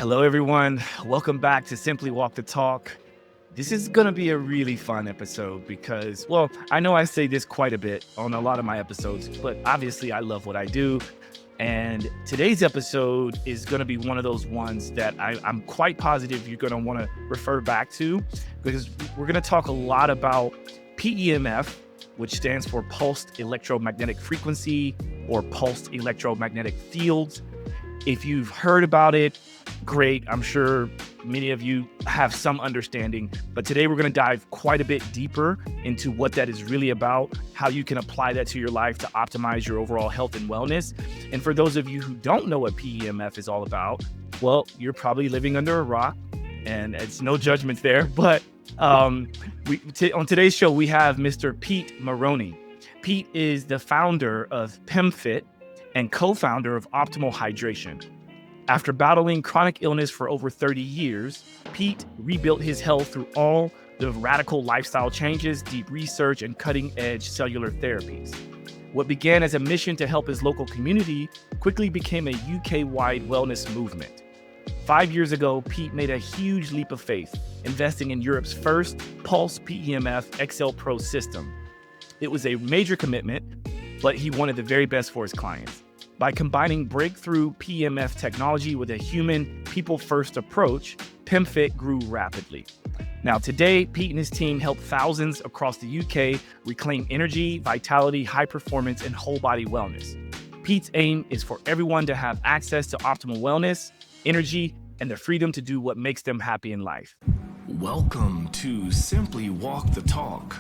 Hello, everyone. Welcome back to Simply Walk the Talk. This is going to be a really fun episode because, well, I know I say this quite a bit on a lot of my episodes, but obviously I love what I do. And today's episode is going to be one of those ones that I'm quite positive you're going to want to refer back to, because we're going to talk a lot about PEMF, which stands for Pulsed Electromagnetic Frequency or Pulsed Electromagnetic Fields. If you've heard about it, great. I'm sure many of you have some understanding, but today we're going to dive quite a bit deeper into what that is really about, how you can apply that to your life to optimize your overall health and wellness. And for those of you who don't know what PEMF is all about, well, you're probably living under a rock, and it's no judgment there. But on today's show, we have Mr. Pete Marroni. Pete is the founder of PIM Fit and co-founder of Optimal Hydration. After battling chronic illness for over 30 years, Pete rebuilt his health through all the radical lifestyle changes, deep research, and cutting-edge cellular therapies. What began as a mission to help his local community quickly became a UK-wide wellness movement. 5 years ago, Pete made a huge leap of faith, investing in Europe's first Pulse PEMF XL Pro system. It was a major commitment, but he wanted the very best for his clients. By combining breakthrough PEMF technology with a human, people-first approach, PIM Fit grew rapidly. Now, today, Pete and his team help thousands across the UK reclaim energy, vitality, high performance, and whole body wellness. Pete's aim is for everyone to have access to optimal wellness, energy, and the freedom to do what makes them happy in life. Welcome to Simply Walk the Talk.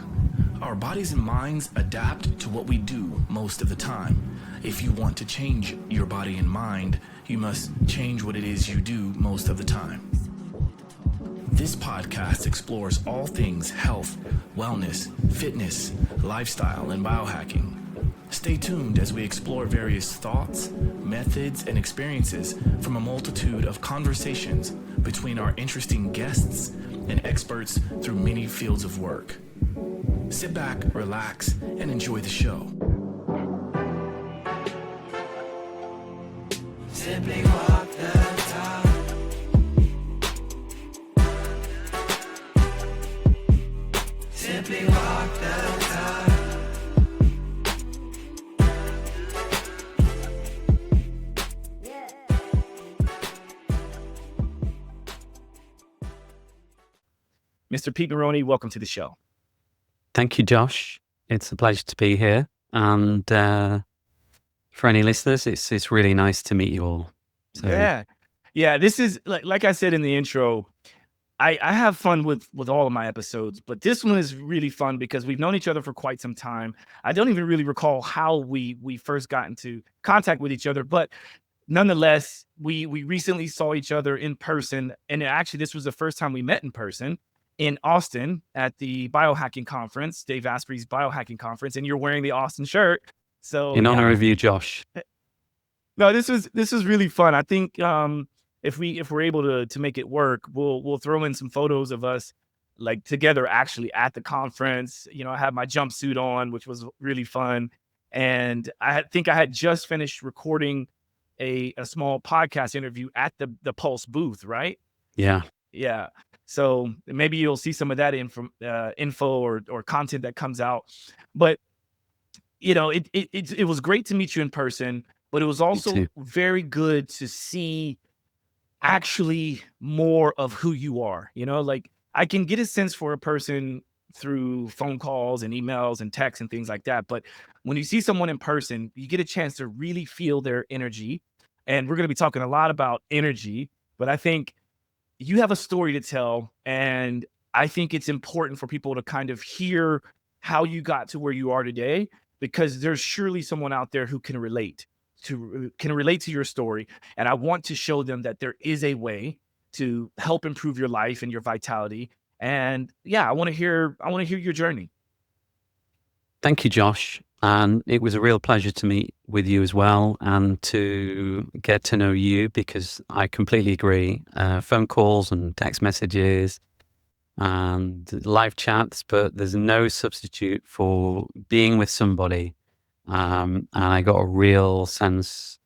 Our bodies and minds adapt to what we do most of the time. If you want to change your body and mind, you must change what it is you do most of the time. This podcast explores all things health, wellness, fitness, lifestyle, and biohacking. Stay tuned as we explore various thoughts, methods, and experiences from a multitude of conversations between our interesting guests and experts through many fields of work. Sit back, relax, and enjoy the show. Simply walk the talk. Simply walk the talk. Mr. Pete Marroni, welcome to the show. Thank you, Josh. It's a pleasure to be here. And for any listeners, it's really nice to meet you all. So, Yeah. This is like I said in the intro, I have fun with all of my episodes, but this one is really fun because we've known each other for quite some time. I don't even really recall how we first got into contact with each other, but nonetheless, we recently saw each other in person. And actually, this was the first time we met in person in Austin at the Biohacking conference, Dave Asprey's Biohacking conference, and you're wearing the Austin shirt. So in honor of you, Josh. No, this was really fun. I think if we're able to make it work, we'll throw in some photos of us like together actually at the conference. You know, I had my jumpsuit on, which was really fun, and I think I had just finished recording a small podcast interview at the Pulse booth, right? Yeah. Yeah. So maybe you'll see some of that info or content that comes out. But you know, it was great to meet you in person, but it was also very good to see actually more of who you are. You know, like I can get a sense for a person through phone calls and emails and texts and things like that. But when you see someone in person, you get a chance to really feel their energy. And we're going to be talking a lot about energy, but I think you have a story to tell. And I think it's important for people to kind of hear how you got to where you are today, because there's surely someone out there who can relate to your story. And I want to show them that there is a way to help improve your life and your vitality. And yeah, I want to hear your journey. Thank you, Josh. And it was a real pleasure to meet with you as well and to get to know you, because I completely agree. Phone calls and text messages and live chats, but there's no substitute for being with somebody. And I got a real sense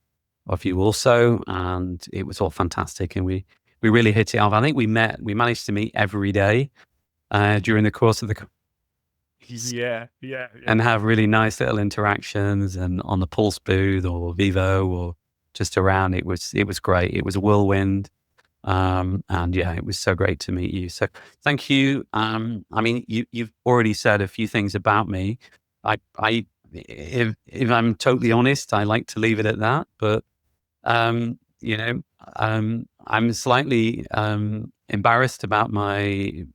of you also, and it was all fantastic. And we we really hit it off. I think we managed to meet every day during the course of the Yeah. and have really nice little interactions, and on the Pulse booth or Vivo or just around. It was great. It was a whirlwind. And yeah, it was so great to meet you. So thank you. I mean, you've already said a few things about me. If I'm totally honest, I like to leave it at that, but, you know, I'm slightly, embarrassed about my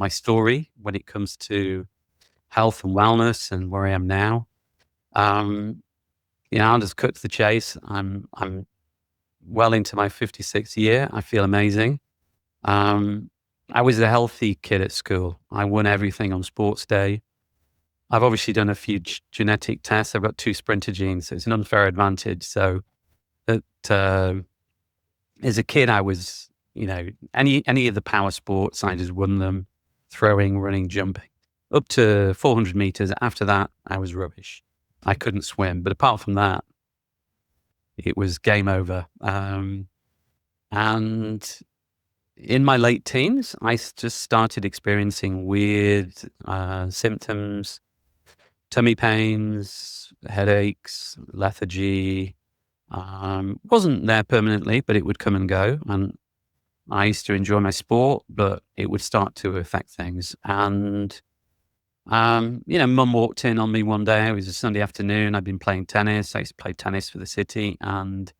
story when it comes to health and wellness and where I am now. I'll just cut to the chase. I'm well into my 56th year. I feel amazing. I was a healthy kid at school. I won everything on sports day. I've obviously done a few genetic tests. I've got 2 sprinter genes, so it's an unfair advantage. So that as a kid, I was, any of the power sports, I just won them, throwing, running, jumping, up to 400 meters. After that, I was rubbish. I couldn't swim. But apart from that, it was game over. And in my late teens, I just started experiencing weird symptoms, tummy pains, headaches, lethargy. Wasn't there permanently, but it would come and go. And I used to enjoy my sport, but it would start to affect things. And, Mum walked in on me one day. It was a Sunday afternoon. I'd been playing tennis. I used to play tennis for the city, and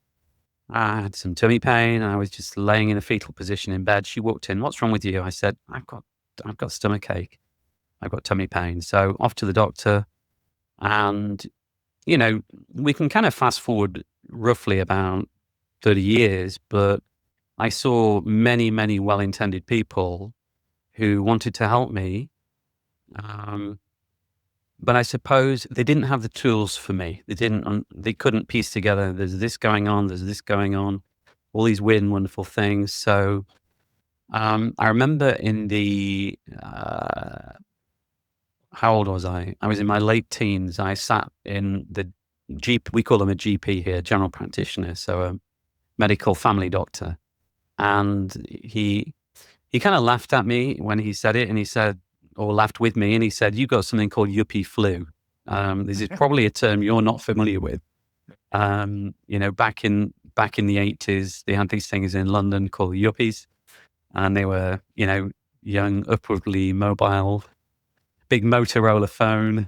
I had some tummy pain, and I was just laying in a fetal position in bed. She walked in. "What's wrong with you?" I said, I've got stomach ache. I've got tummy pain. So off to the doctor. And, we can kind of fast forward roughly about 30 years, but I saw many, many well-intended people who wanted to help me. But I suppose they didn't have the tools for me. They couldn't piece together, there's this going on, all these weird and wonderful things. So I remember in the, how old was I? I was in my late teens. I sat in the GP, we call him a GP here, general practitioner, so a medical family doctor. And he kind of laughed at me when he said it, and he said, or laughed with me, and he said, "You got something called yuppie flu." This is probably a term you're not familiar with. Back in the 80s, they had these things in London called yuppies, and they were, young, upwardly mobile, big Motorola phone,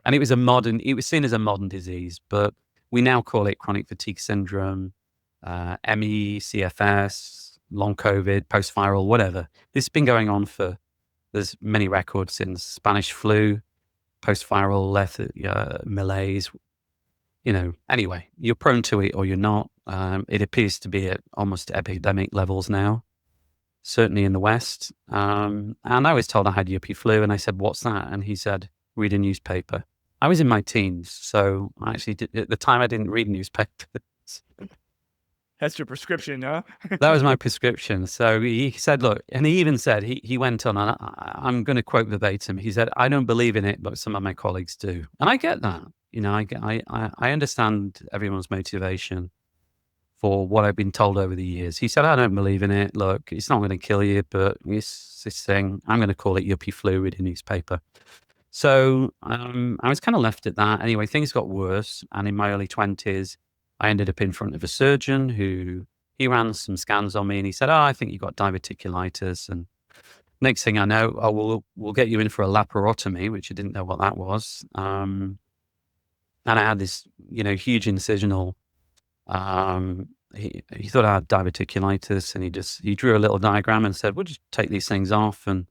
and it was seen as a modern disease, but we now call it chronic fatigue syndrome, ME, CFS, long COVID, post-viral, whatever. This has been going on there's many records since Spanish flu, post-viral malaise. Anyway, you're prone to it or you're not. It appears to be at almost epidemic levels now, certainly in the West. And I was told I had yuppie flu, and I said, "What's that?" And he said, "Read a newspaper." I was in my teens, so at the time I didn't read newspapers. That's your prescription, huh? That was my prescription. So he said, look, and he even said, he went on, and I'm going to quote verbatim. He said, "I don't believe in it, but some of my colleagues do." And I get that. I understand everyone's motivation for what I've been told over the years. He said, "I don't believe in it. Look, it's not going to kill you, but it's this thing. I'm going to call it yuppie flu, read a newspaper." So I was kind of left at that. Anyway, things got worse. And in my early 20s, I ended up in front of a surgeon he ran some scans on me, and he said, "Oh, I think you've got diverticulitis." And next thing I know, we'll get you in for a laparotomy, which I didn't know what that was. And I had this, huge incisional. He thought I had diverticulitis, and he drew a little diagram and said, "We'll just take these things off and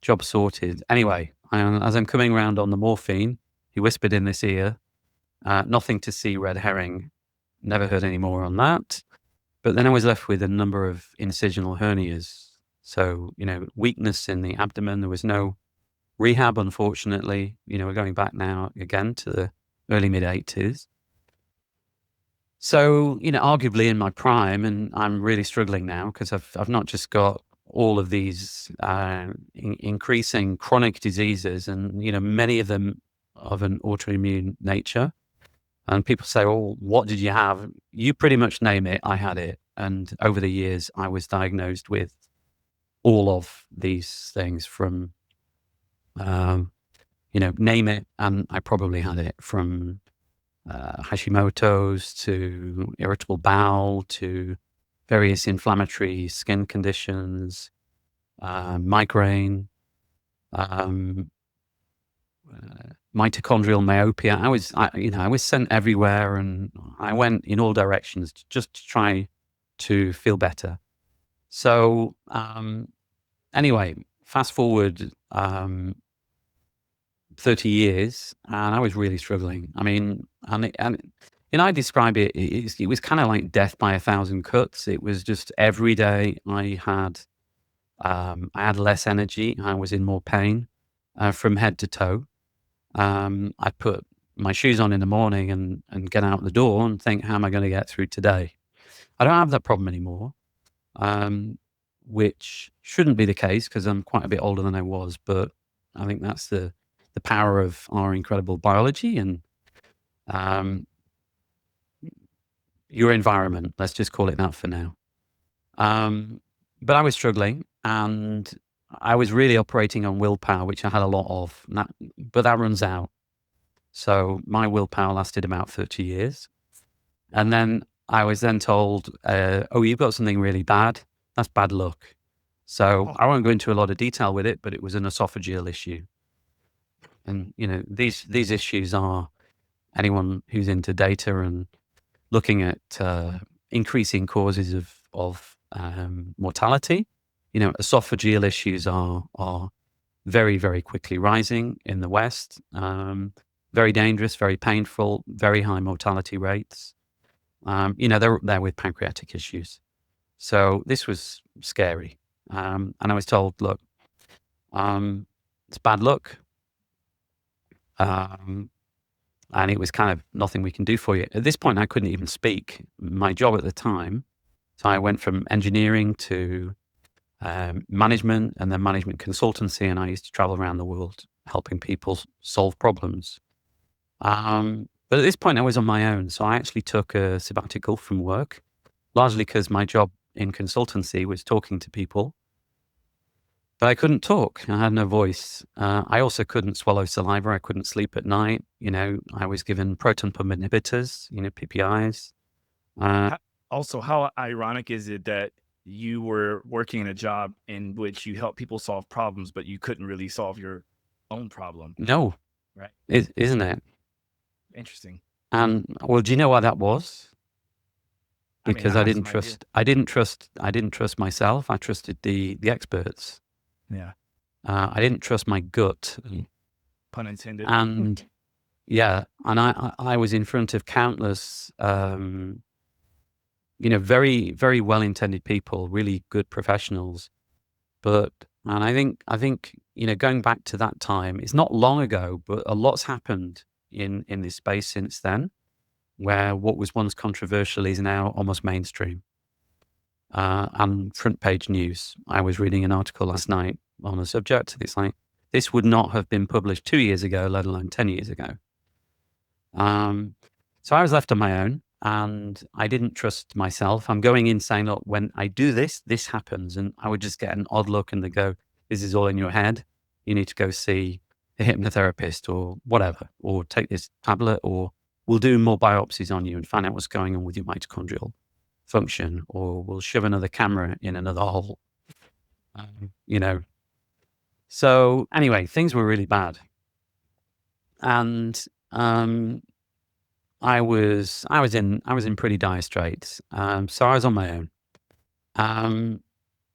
job sorted." Anyway, as I'm coming around on the morphine, he whispered in this ear, "Nothing to see, red herring." Never heard any more on that. But then I was left with a number of incisional hernias. So, weakness in the abdomen. There was no rehab, unfortunately. We're going back now again to the early mid-80s. So, arguably in my prime, and I'm really struggling now because I've not just got all of these increasing chronic diseases, and, many of them of an autoimmune nature. And people say, "Oh, what did you have?" You pretty much name it, I had it. And over the years, I was diagnosed with all of these things from, name it, and I probably had it, from Hashimoto's to irritable bowel to various inflammatory skin conditions, migraine, um, mitochondrial myopia. I was sent everywhere, and I went in all directions just to try to feel better. So anyway, fast forward 30 years, and I was really struggling. I mean, I describe it, it was kind of like death by a thousand cuts. It was just every day I had less energy. I was in more pain from head to toe. I'd put my shoes on in the morning and get out the door and think, how am I going to get through today? I don't have that problem anymore, which shouldn't be the case because I'm quite a bit older than I was. But I think that's the power of our incredible biology and your environment. Let's just call it that for now. But I was struggling, and I was really operating on willpower, which I had a lot of, but that runs out. So my willpower lasted about 30 years. And then I was then told, you've got something really bad. That's bad luck. So I won't go into a lot of detail with it, but it was an esophageal issue. And, these issues are anyone who's into data and looking at increasing causes of mortality. Esophageal issues are very, very quickly rising in the West. Very dangerous, very painful, very high mortality rates. They're up there with pancreatic issues. So this was scary. And I was told, look, it's bad luck. And it was kind of nothing we can do for you. At this point, I couldn't even speak. My job at the time, so I went from engineering to management and then management consultancy, and I used to travel around the world helping people solve problems. But at this point, I was on my own. So I actually took a sabbatical from work, largely because my job in consultancy was talking to people. But I couldn't talk. I had no voice. I also couldn't swallow saliva. I couldn't sleep at night. I was given proton pump inhibitors, PPIs. Also, how ironic is it that you were working in a job in which you help people solve problems, but you couldn't really solve your own problem? No. Right. Isn't it? Interesting. And well, do you know why that was? Because I didn't trust myself. I trusted the experts. Yeah. I didn't trust my gut. Pun intended. And yeah, and I was in front of countless, very, very well-intended people, really good professionals. And I think, going back to that time, it's not long ago, but a lot's happened in this space since then, where what was once controversial is now almost mainstream. And front page news. I was reading an article last night on a subject. It's like, this would not have been published 2 years ago, let alone 10 years ago. So I was left on my own, and I didn't trust myself. I'm going in saying, look, when I do this, this happens. And I would just get an odd look, and they go, this is all in your head. You need to go see a hypnotherapist or whatever, or take this tablet, or we'll do more biopsies on you and find out what's going on with your mitochondrial function, or we'll shove another camera in another hole. So anyway, things were really bad. And I was in pretty dire straits. So I was on my own.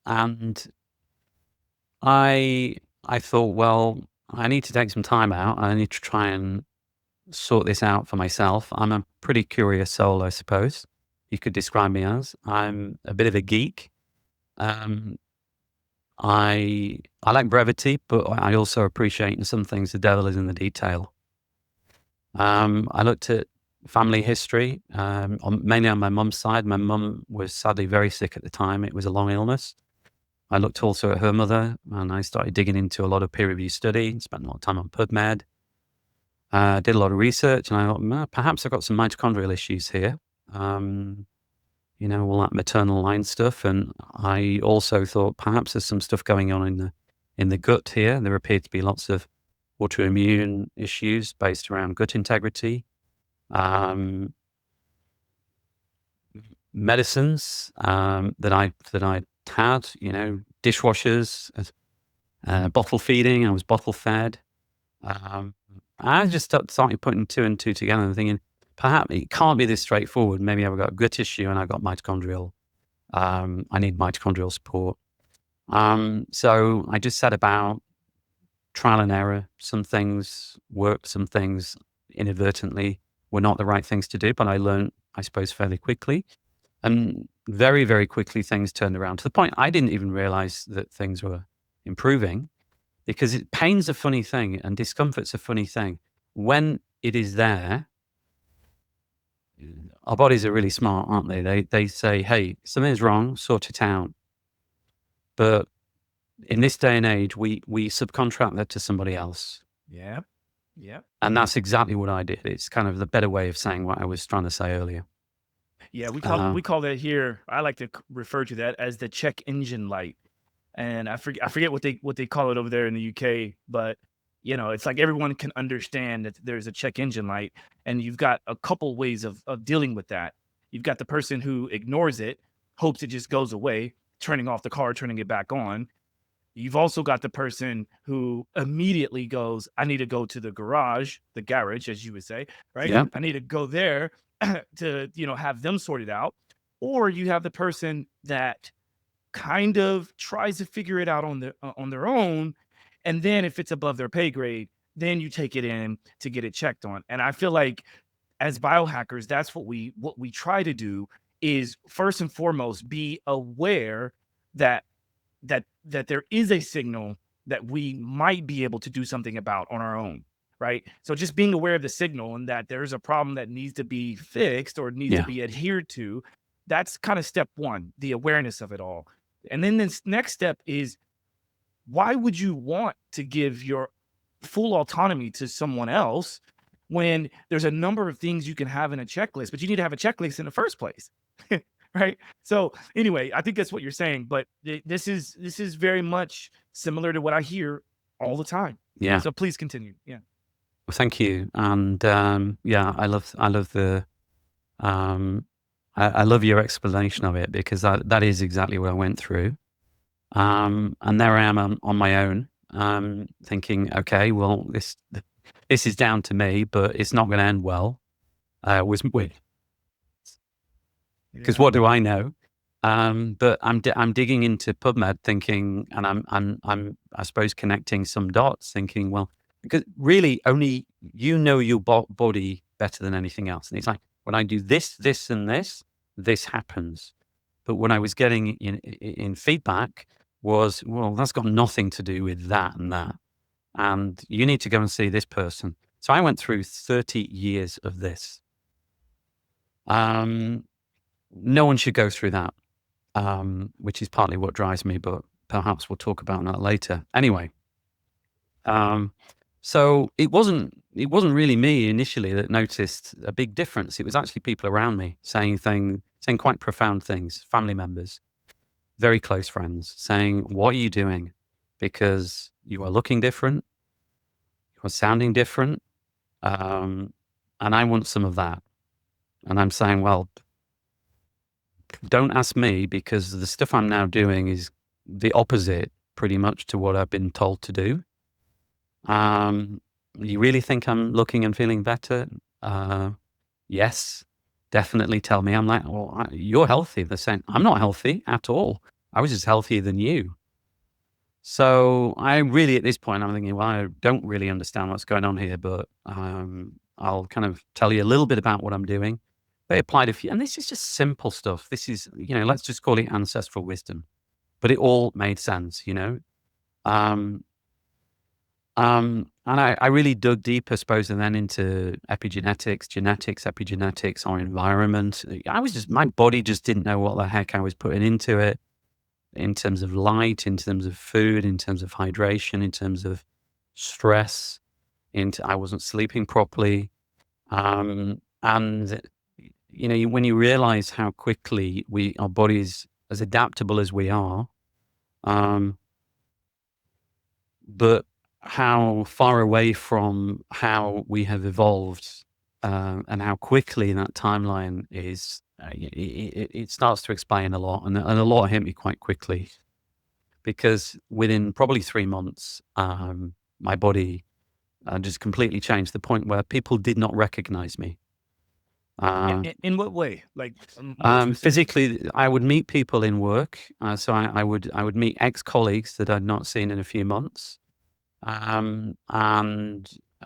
And I thought, well, I need to take some time out. I need to try and sort this out for myself. I'm a pretty curious soul, I suppose you could describe me as. I'm a bit of a geek. I like brevity, but I also appreciate in some things the devil is in the detail. I looked at family history, mainly on my mum's side. My mum was sadly very sick at the time. It was a long illness. I looked also at her mother, and I started digging into a lot of peer-reviewed study, spent a lot of time on PubMed, did a lot of research, and I thought, perhaps I've got some mitochondrial issues here. all that maternal line stuff. And I also thought perhaps there's some stuff going on in the gut here. There appeared to be lots of autoimmune issues based around gut integrity. Medicines that I had, dishwashers, bottle feeding. I was bottle fed. I just started putting two and two together and thinking, perhaps it can't be this straightforward. Maybe I've got a gut issue and I've got mitochondrial. I need mitochondrial support. So I just set about trial and error. Some things worked, some things inadvertently were not the right things to do, but I learned, I suppose, fairly quickly. And very, very quickly, things turned around to the point I didn't even realize that things were improving, because pain's a funny thing and discomfort's a funny thing. When it is there, our bodies are really smart, aren't they? They say, hey, something's wrong, sort it out. But in this day and age, we subcontract that to somebody else. Yeah. And that's exactly what I did. It's kind of the better way of saying what I was trying to say earlier. Yeah, we call that here. I like to refer to that as the check engine light, and I forget what they call it over there in the UK, but it's like everyone can understand that there's a check engine light, and you've got a couple ways of dealing with that. You've got the person who ignores it, hopes it just goes away, turning off the car, turning it back on. You've also got the person who immediately goes, I need to go to the garage, as you would say, right? Yeah. I need to go there to, have them sorted out. Or you have the person that kind of tries to figure it out on their own. And then if it's above their pay grade, then you take it in to get it checked on. And I feel like as biohackers, that's what we try to do, is first and foremost be aware that there is a signal that we might be able to do something about on our own, right? So just being aware of the signal and that there's a problem that needs to be fixed or needs to be adhered to, that's kind of step one, the awareness of it all. And then this next step is, why would you want to give your full autonomy to someone else when there's a number of things you can have in a checklist, but you need to have a checklist in the first place? Right. So anyway, I think that's what you're saying, but this is very much similar to what I hear all the time. Yeah. So please continue. Yeah. Well, thank you. And I love the I love your explanation of it, because that is exactly what I went through. And there I am on my own, thinking, okay, well, this is down to me, but it's not going to end well. Because what do I know? But I'm digging into PubMed, thinking, and I'm I suppose connecting some dots, thinking, well, because really only you know your body better than anything else. And it's like, when I do this, this, and this happens. But what I was getting in feedback was, well, that's got nothing to do with that and that. And you need to go and see this person. So I went through 30 years of this. No one should go through that, which is partly what drives me, but perhaps we'll talk about that later. Anyway, so it wasn't really me initially that noticed a big difference. It was actually people around me saying quite profound things, family members, very close friends, saying, what are you doing? Because you are looking different, you are sounding different, and I want some of that. And I'm saying, well, don't ask me, because the stuff I'm now doing is the opposite pretty much to what I've been told to do. You really think I'm looking and feeling better? Yes, definitely tell me. I'm like, well, you're healthy. They're saying, I'm not healthy at all. I was just healthier than you. So I really, at this point, I'm thinking, well, I don't really understand what's going on here, but I'll kind of tell you a little bit about what I'm doing. They applied a few, and this is just simple stuff. This is, let's just call it ancestral wisdom, but it all made sense, and I really dug deep, I suppose, and then into epigenetics, genetics, epigenetics, our environment. My body just didn't know what the heck I was putting into it, in terms of light, in terms of food, in terms of hydration, in terms of stress. I wasn't sleeping properly, and when you realize how quickly our bodies, as adaptable as we are, but how far away from how we have evolved, and how quickly that timeline is, it starts to explain a lot, and a lot hit me quite quickly, because within probably 3 months, my body just completely changed, to the point where people did not recognize me. In what way? Like more specific? Physically, I would meet people in work. So I would meet ex-colleagues that I'd not seen in a few months. And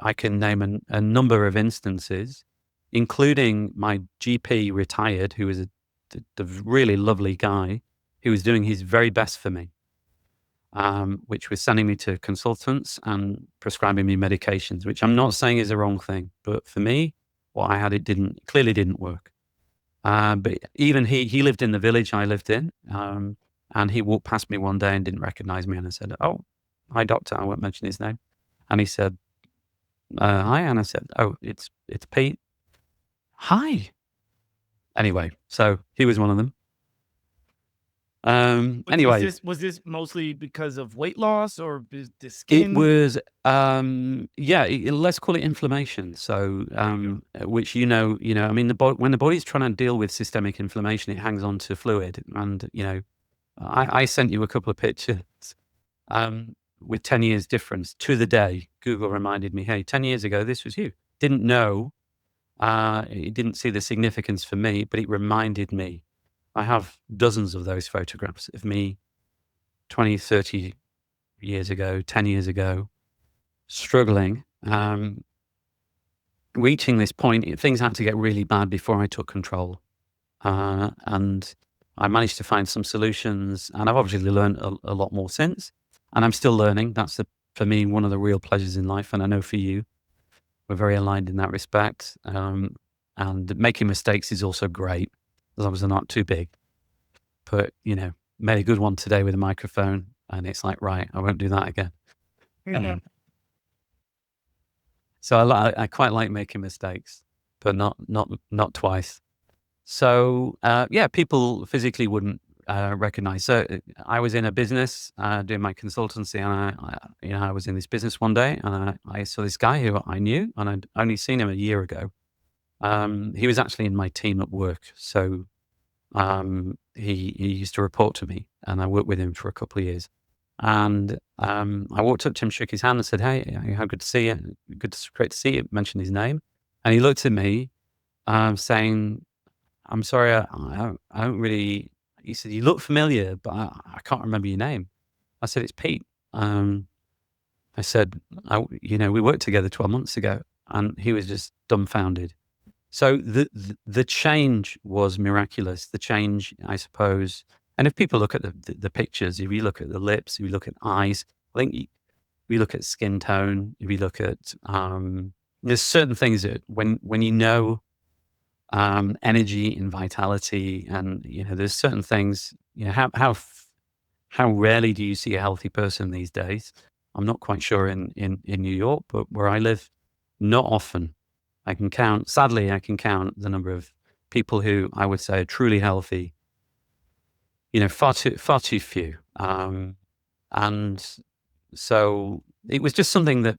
I can name a number of instances, including my GP retired, who was a really lovely guy, who was doing his very best for me, which was sending me to consultants and prescribing me medications, which I'm not saying is the wrong thing, but for me, what I had, clearly didn't work. But even he lived in the village I lived in, and he walked past me one day and didn't recognize me. And I said, "Oh, hi, doctor." I won't mention his name. And he said, "Hi." And I said, "Oh, it's Pete." "Hi." Anyway, so he was one of them. Anyway, was this mostly because of weight loss or the it skin? was, let's call it inflammation. So, which, I mean, when the body's trying to deal with systemic inflammation, it hangs on to fluid. And, I sent you a couple of pictures, with 10 years difference to the day. Google reminded me, hey, 10 years ago, this was you. Didn't know, it didn't see the significance for me, but it reminded me. I have dozens of those photographs of me 20, 30 years ago, 10 years ago, struggling, reaching this point. Things had to get really bad before I took control. And I managed to find some solutions, and I've obviously learned a lot more since, and I'm still learning. That's for me, one of the real pleasures in life. And I know for you, we're very aligned in that respect. And making mistakes is also great, as long as they're not too big. But, made a good one today with a microphone, and it's like, right, I won't do that again. So I quite like making mistakes, but not twice. So, people physically wouldn't recognize. So I was in a business doing my consultancy, and I was in this business one day, and I saw this guy who I knew, and I'd only seen him a year ago. He was actually in my team at work. So he used to report to me, and I worked with him for a couple of years. And I walked up to him, shook his hand, and said, "Hey, how good to see you. Great to see you." Mentioned his name. And he looked at me, saying, "I'm sorry, I don't really," he said, "You look familiar, but I can't remember your name." I said, "It's Pete." I said, "We worked together 12 months ago." And he was just dumbfounded. So the change was miraculous. The change, I suppose. And if people look at the pictures, if you look at the lips, if you look at eyes, I think if you look at skin tone, if you look at, there's certain things that when energy and vitality, and there's certain things. How rarely do you see a healthy person these days? I'm not quite sure in New York, but where I live, not often. Sadly, I can count the number of people who I would say are truly healthy. Far too few. And so it was just something that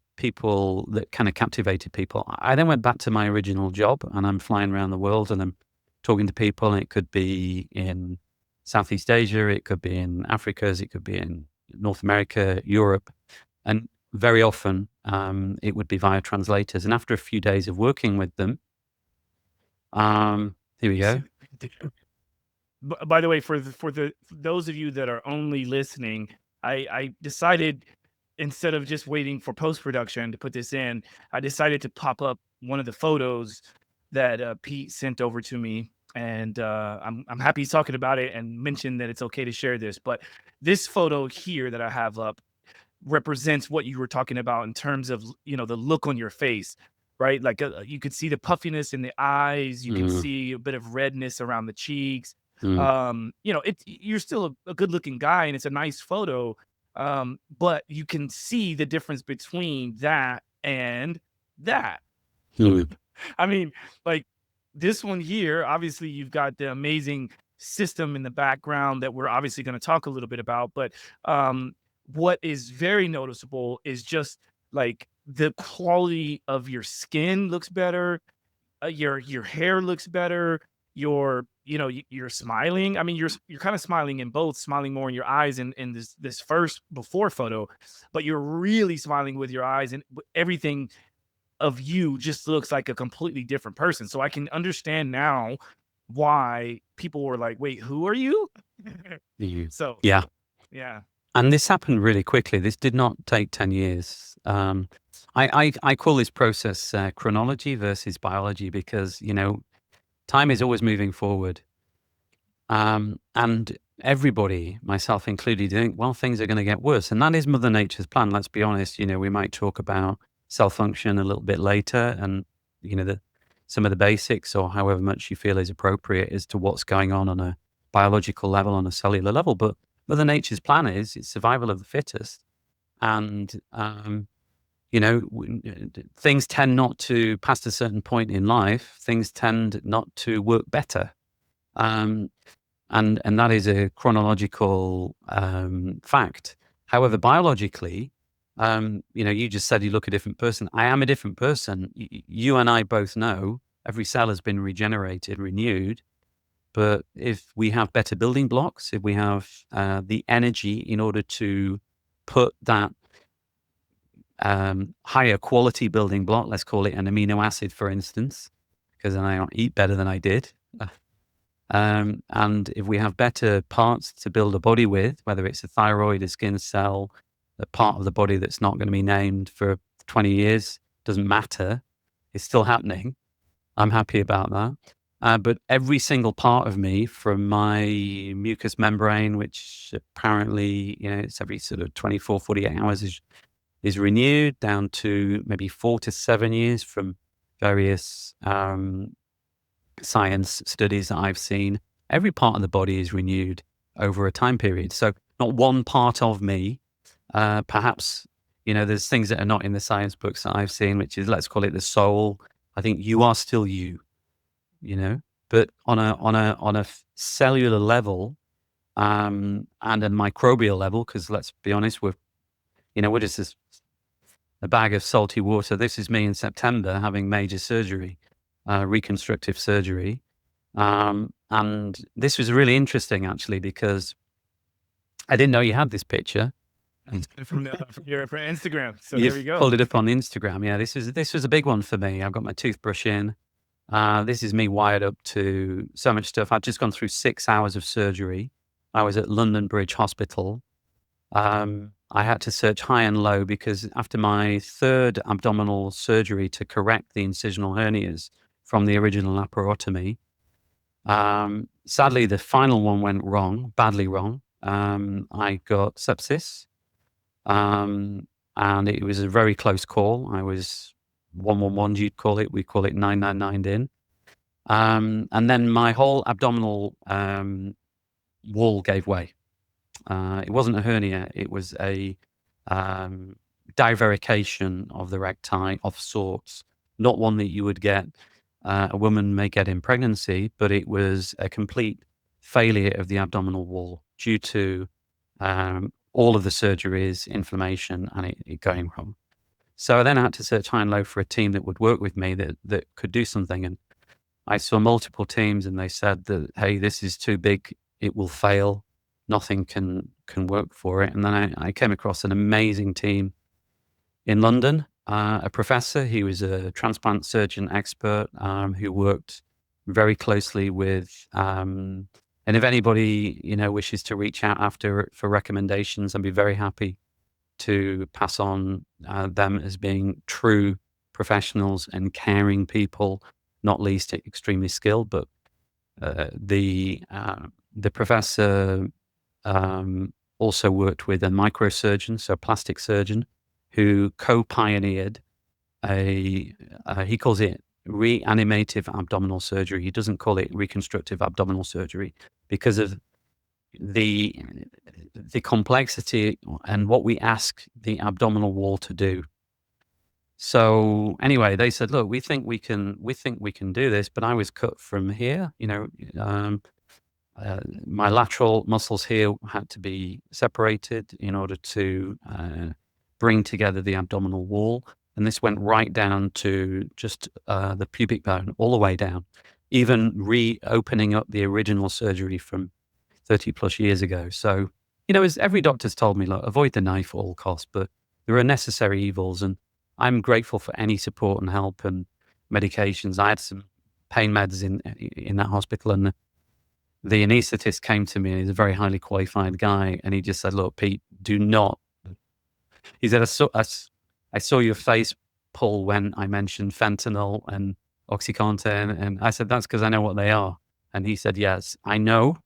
kind of captivated people. I then went back to my original job, and I'm flying around the world, and I'm talking to people, and it could be in Southeast Asia, it could be in Africa, it could be in North America, Europe. And very often, it would be via translators. And after a few days of working with them, here we go. By the way, for those of you that are only listening, I decided, instead of just waiting for post-production to put this in, I decided to pop up one of the photos that Pete sent over to me. And I'm happy he's talking about it and mentioned that it's okay to share this. But this photo here that I have up represents what you were talking about in terms of, the look on your face, right? Like you could see the puffiness in the eyes. You can see a bit of redness around the cheeks. You're still a good looking guy, and it's a nice photo. But you can see the difference between that and that. I mean, like, this one here, obviously, you've got the amazing system in the background that we're obviously going to talk a little bit about. But what is very noticeable is just like the quality of your skin looks better, your hair looks better, you're smiling. I mean, you're kind of smiling in both, smiling more in your eyes in this first before photo, but you're really smiling with your eyes, and everything of you just looks like a completely different person. So I can understand now why people were like, "Wait, who are you?" You- So Yeah. yeah, And this happened really quickly. This did not take 10 years. I call this process chronology versus biology because, time is always moving forward. And everybody, myself included, think, well, things are going to get worse. And that is Mother Nature's plan. Let's be honest. We might talk about cell function a little bit later and, some of the basics or however much you feel is appropriate as to what's going on a biological level, on a cellular level. But Mother Nature's plan is it's survival of the fittest. And, things tend not to, past a certain point in life, things tend not to work better. And that is a chronological fact. However, biologically, you just said you look a different person. I am a different person. You and I both know every cell has been regenerated, renewed. But if we have better building blocks, if we have the energy in order to put that higher quality building block, let's call it an amino acid, for instance, because then I eat better than I did. And if we have better parts to build a body with, whether it's a thyroid, a skin cell, a part of the body that's not going to be named for 20 years, doesn't matter. It's still happening. I'm happy about that. But every single part of me, from my mucous membrane, which apparently, it's every sort of 24, 48 hours is renewed, down to maybe 4 to 7 years from various science studies that I've seen. Every part of the body is renewed over a time period. So not one part of me, perhaps, there's things that are not in the science books that I've seen, which is, let's call it the soul. I think you are still you, but on a cellular level, and a microbial level, because let's be honest, we're just this, a bag of salty water. This is me in September having major surgery, reconstructive surgery. And this was really interesting, actually, because I didn't know you had this picture. from your Instagram. So You've there we go. pulled it up on Instagram. Yeah, this was a big one for me. I've got my toothbrush in. This is me wired up to so much stuff. I've just gone through 6 hours of surgery. I was at London Bridge Hospital. I had to search high and low because after my third abdominal surgery to correct the incisional hernias from the original laparotomy, sadly, the final one went wrong, badly wrong. I got sepsis, and it was a very close call. I was 111, you'd call it. We call it 999 in. And then my whole abdominal wall gave way. It wasn't a hernia. It was a divarication of the recti of sorts, not one that you would get, a woman may get in pregnancy, but it was a complete failure of the abdominal wall due to all of the surgeries, inflammation, and it going wrong. So I then had to search high and low for a team that would work with me that could do something. And I saw multiple teams, and they said that, hey, this is too big. It will fail. Nothing can work for it. And then I came across an amazing team in London, a professor. He was a transplant surgeon expert who worked very closely with, and if anybody, wishes to reach out after for recommendations, I'd be very happy to pass on them as being true professionals and caring people, not least extremely skilled. But the professor also worked with a microsurgeon, so a plastic surgeon, who co-pioneered he calls it reanimative abdominal surgery. He doesn't call it reconstructive abdominal surgery because of the complexity and what we ask the abdominal wall to do. So anyway, they said, look, we think we can do this, but I was cut from here, my lateral muscles here had to be separated in order to bring together the abdominal wall. And this went right down to just the pubic bone, all the way down, even reopening up the original surgery from 30 plus years ago. So, as every doctor's told me, look, avoid the knife at all costs, but there are necessary evils. And I'm grateful for any support and help and medications. I had some pain meds in that hospital, and the anaesthetist came to me, and he's a very highly qualified guy, and he just said, look, Pete, do not. He said, I saw your face pull when I mentioned fentanyl and OxyContin. And I said, that's because I know what they are. And he said, yes, I know.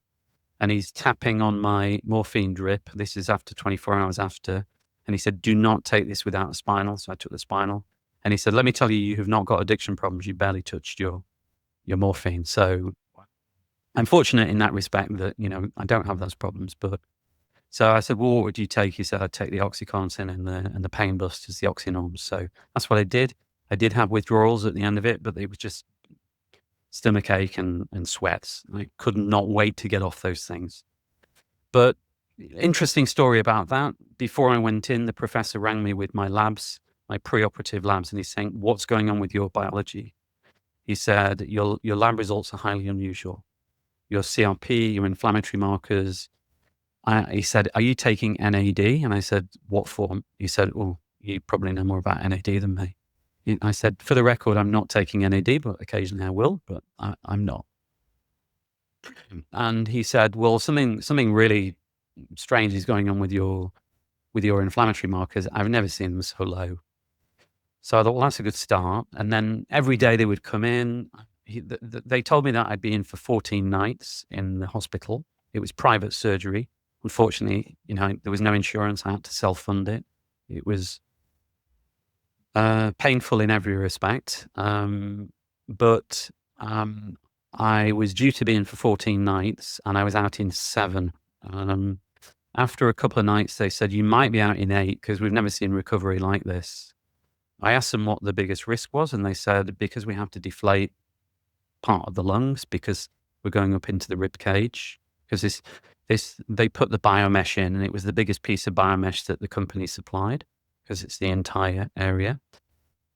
And he's tapping on my morphine drip. This is after 24 hours after. And he said, do not take this without a spinal. So I took the spinal. And he said, let me tell you, you have not got addiction problems. You barely touched your morphine. So I'm fortunate in that respect that, I don't have those problems. But so I said, well, what would you take? He said, I'd take the OxyContin and the pain busters, the oxynorms. So that's what I did. I did have withdrawals at the end of it, but it was just stomachache and sweats. I could not wait to get off those things. But interesting story about that. Before I went in, the professor rang me with my labs, my preoperative labs, and he's saying, what's going on with your biology? He said, your lab results are highly unusual. Your CRP, your inflammatory markers. He said, are you taking NAD? And I said, what form? He said, oh, you probably know more about NAD than me. I said, for the record, I'm not taking NAD, but occasionally I will, but I'm not. And he said, well, something really strange is going on with your inflammatory markers. I've never seen them so low. So I thought, well, that's a good start. And then every day they would come in. They told me that I'd be in for 14 nights in the hospital. It was private surgery. Unfortunately, there was no insurance. I had to self-fund it. It was painful in every respect. But I was due to be in for 14 nights, and I was out in 7. After a couple of nights, they said, you might be out in 8 because we've never seen recovery like this. I asked them what the biggest risk was, and they said, because we have to deflate part of the lungs because we're going up into the rib cage, because they put the biomesh in, and it was the biggest piece of biomesh that the company supplied because it's the entire area.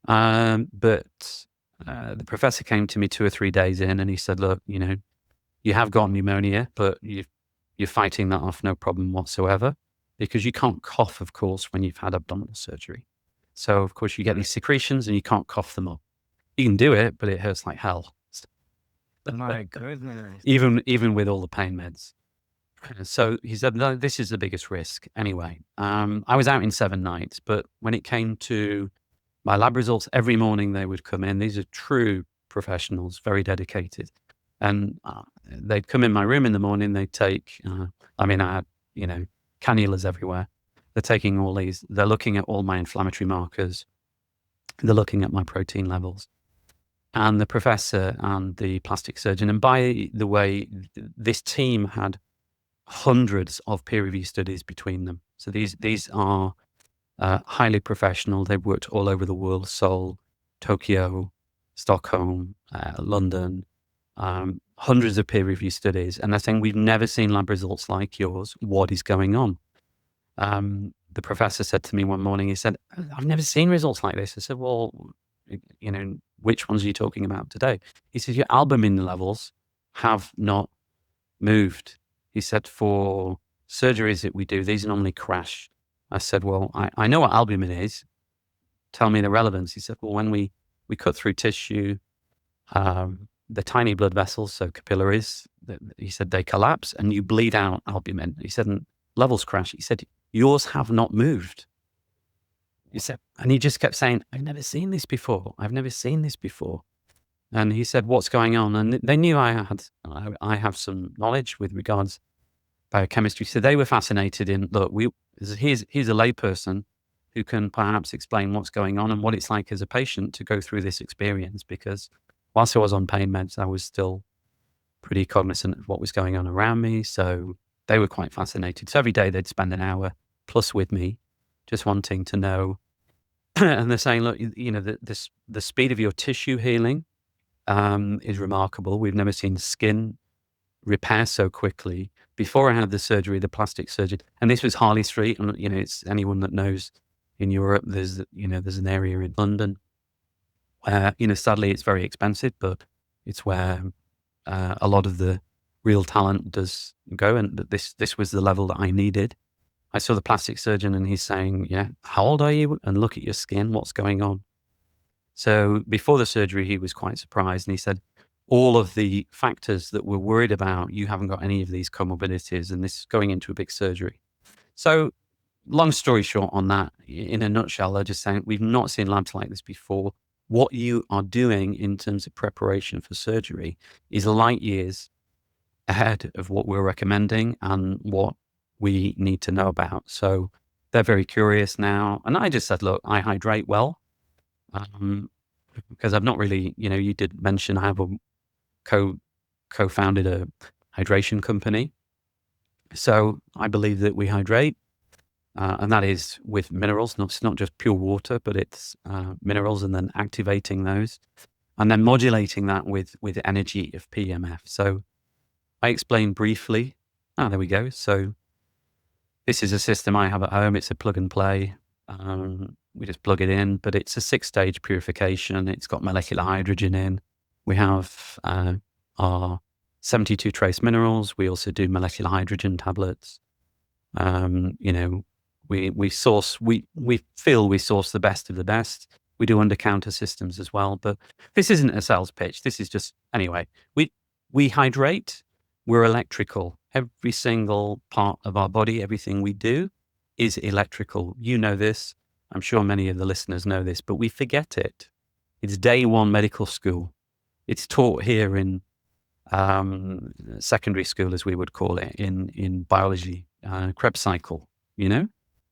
But the professor came to me 2 or 3 days in, and he said, look, you have got pneumonia, but you're fighting that off no problem whatsoever, because you can't cough, of course, when you've had abdominal surgery. So, of course, you get these secretions and you can't cough them up. You can do it, but it hurts like hell. My goodness. Even with all the pain meds. So he said, no, this is the biggest risk. Anyway, I was out in 7 nights, but when it came to my lab results, every morning they would come in. These are true professionals, very dedicated. And they'd come in my room in the morning. They'd take, I had, cannulas everywhere. They're taking all these, they're looking at all my inflammatory markers. They're looking at my protein levels. And the professor and the plastic surgeon, and by the way, this team had hundreds of peer-reviewed studies between them. So these are highly professional. They've worked all over the world: Seoul, Tokyo, Stockholm, London, hundreds of peer-reviewed studies. And they're saying, we've never seen lab results like yours. What is going on? The professor said to me one morning, he said, I've never seen results like this. I said, well, which ones are you talking about today? He said, your albumin levels have not moved. He said, for surgeries that we do, these normally crash. I said, well, I know what albumin is. Tell me the relevance. He said, well, when we cut through tissue, the tiny blood vessels, so capillaries, he said, they collapse and you bleed out albumin. He said, and levels crash. He said, yours have not moved. He said, and he just kept saying, I've never seen this before. I've never seen this before. And he said, what's going on? And they knew I have some knowledge with regards biochemistry. So they were fascinated in, look, here's a layperson who can perhaps explain what's going on and what it's like as a patient to go through this experience. Because whilst I was on pain meds, I was still pretty cognizant of what was going on around me. So they were quite fascinated. So every day they'd spend an hour plus with me, just wanting to know and they're saying, look, the speed of your tissue healing is remarkable. We've never seen skin repair so quickly. Before I had the surgery, the plastic surgeon, and this was Harley Street, and it's anyone that knows in Europe, there's an area in London where, sadly it's very expensive, but it's where a lot of the real talent does go. And this was the level that I needed. I saw the plastic surgeon and he's saying, yeah, how old are you? And look at your skin, what's going on? So before the surgery, he was quite surprised. And he said, all of the factors that we're worried about, you haven't got any of these comorbidities, and this is going into a big surgery. So long story short on that, in a nutshell, they're just saying, we've not seen labs like this before. What you are doing in terms of preparation for surgery is light years ahead of what we're recommending and what we need to know about. So they're very curious now. And I just said, look, I hydrate well, because I've not really, you did mention I have co-founded a hydration company. So I believe that we hydrate, and that is with minerals. It's not just pure water, but it's minerals, and then activating those, and then modulating that with energy of PEMF. So I explained briefly. There we go. So this is a system I have at home. It's a plug and play. We just plug it in, but it's a 6-stage purification. It's got molecular hydrogen in. We have our 72 trace minerals. We also do molecular hydrogen tablets. We feel we source the best of the best. We do under-counter systems as well, but this isn't a sales pitch. This is just, anyway, we hydrate. We're electrical. Every single part of our body, everything we do is electrical. You know this. I'm sure many of the listeners know this, but we forget it. It's day one medical school. It's taught here in secondary school, as we would call it, in biology, Krebs cycle.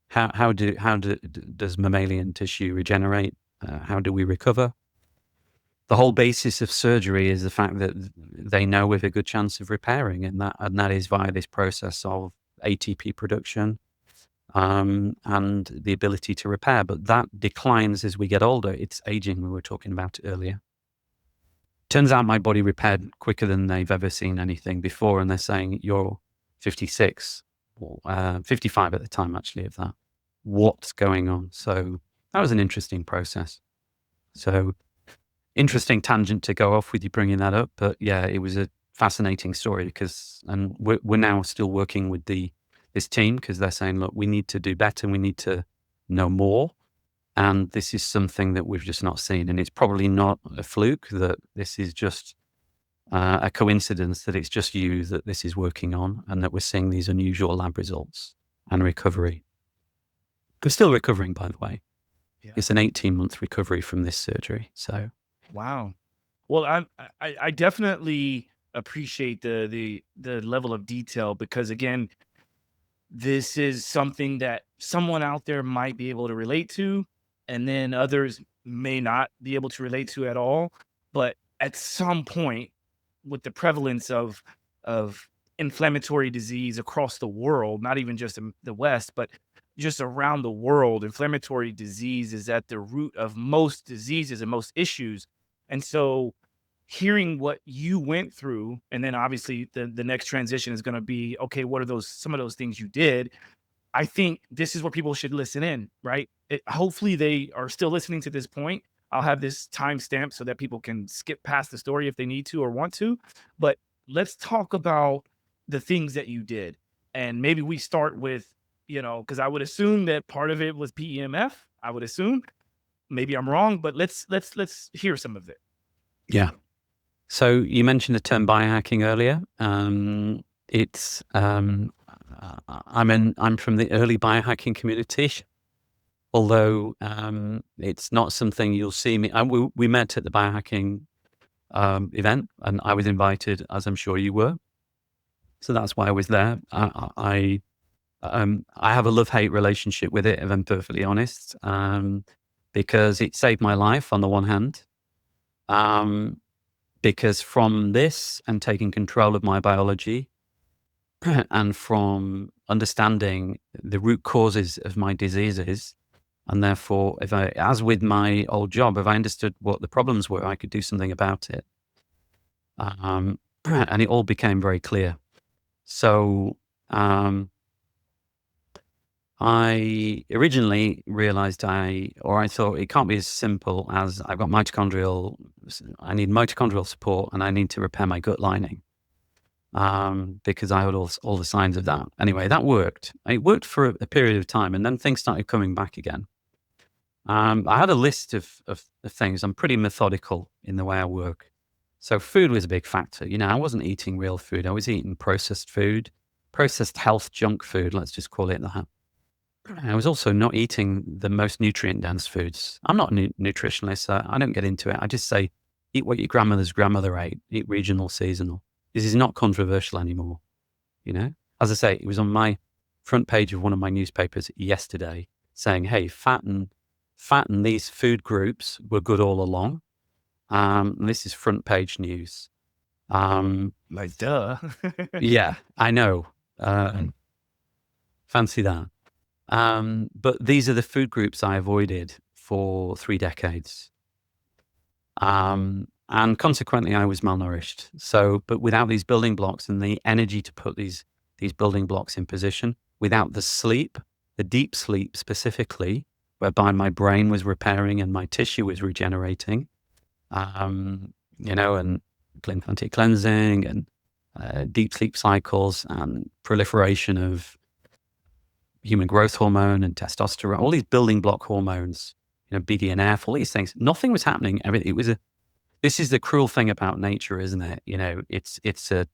How does mammalian tissue regenerate? How do we recover? The whole basis of surgery is the fact that they know with a good chance of repairing, and that is via this process of ATP production and the ability to repair. But that declines as we get older. It's aging. We were talking about it earlier. Turns out my body repaired quicker than they've ever seen anything before, and they're saying you're 56 or 55 at the time, actually, of that. What's going on? So that was an interesting process. So interesting tangent to go off with you bringing that up, but yeah, it was a fascinating story and we're now still working with this team because they're saying, look, we need to do better, we need to know more, and this is something that we've just not seen, and it's probably not a fluke that this is just a coincidence that it's just you that this is working on, and that we're seeing these unusual lab results and recovery. We're still recovering, by the way. Yeah. It's an 18-month recovery from this surgery. So. Wow. Well, I definitely appreciate the level of detail, because again, this is something that someone out there might be able to relate to, and then others may not be able to relate to at all. But at some point, with the prevalence of inflammatory disease across the world, not even just in the West, but just around the world, inflammatory disease is at the root of most diseases and most issues. And so hearing what you went through, and then obviously the next transition is going to be, okay, what are some of those things you did? I think this is where people should listen in, right? Hopefully they are still listening to this point. I'll have this timestamp so that people can skip past the story if they need to or want to. But let's talk about the things that you did. And maybe we start with, because I would assume that part of it was PEMF. I would assume. Maybe I'm wrong, but let's hear some of it. Yeah. So you mentioned the term biohacking earlier. It's I'm from the early biohacking community, although it's not something you'll see me. We met at the biohacking event, and I was invited, as I'm sure you were. So that's why I was there. I have a love-hate relationship with it, if I'm perfectly honest, because it saved my life on the one hand. Because from this and taking control of my biology and from understanding the root causes of my diseases, And therefore, as with my old job, if I understood what the problems were, I could do something about it. And it all became very clear. So I originally realized I thought it can't be as simple as I need mitochondrial support and I need to repair my gut lining. Because I had all the signs of that. Anyway, that worked. It worked for a period of time, and then things started coming back again. I had a list of things. I'm pretty methodical in the way I work. So food was a big factor. I wasn't eating real food. I was eating processed food, processed health junk food. Let's just call it that. I was also not eating the most nutrient-dense foods. I'm not a nutritionalist. I don't get into it. I just say, eat what your grandmother's grandmother ate. Eat regional, seasonal. This is not controversial anymore. As I say, it was on my front page of one of my newspapers yesterday saying, hey, fat and these food groups were good all along. This is front page news. Like, duh. Yeah, I know. Fancy that. But these are the food groups I avoided for 3 decades. And consequently, I was malnourished. So, but without these building blocks and the energy to put these building blocks in position, without the sleep, the deep sleep specifically, whereby my brain was repairing and my tissue was regenerating, and lymphatic cleansing and deep sleep cycles and proliferation of human growth hormone and testosterone, all these building block hormones, BDNF, all these things. Nothing was happening. This is the cruel thing about nature, isn't it? It's a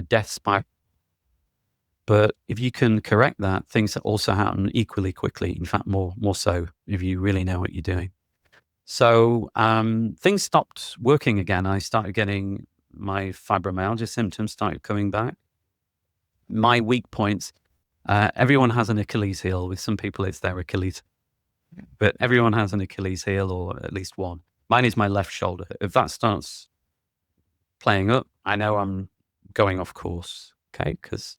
death spiral. But if you can correct that, things also happen equally quickly. In fact, more so if you really know what you're doing. So things stopped working again. I started getting my fibromyalgia symptoms started coming back. My weak points. Everyone has an Achilles heel. With some people, it's their Achilles. But everyone has an Achilles heel, or at least one. Mine is my left shoulder. If that starts playing up, I know I'm going off course, okay? Because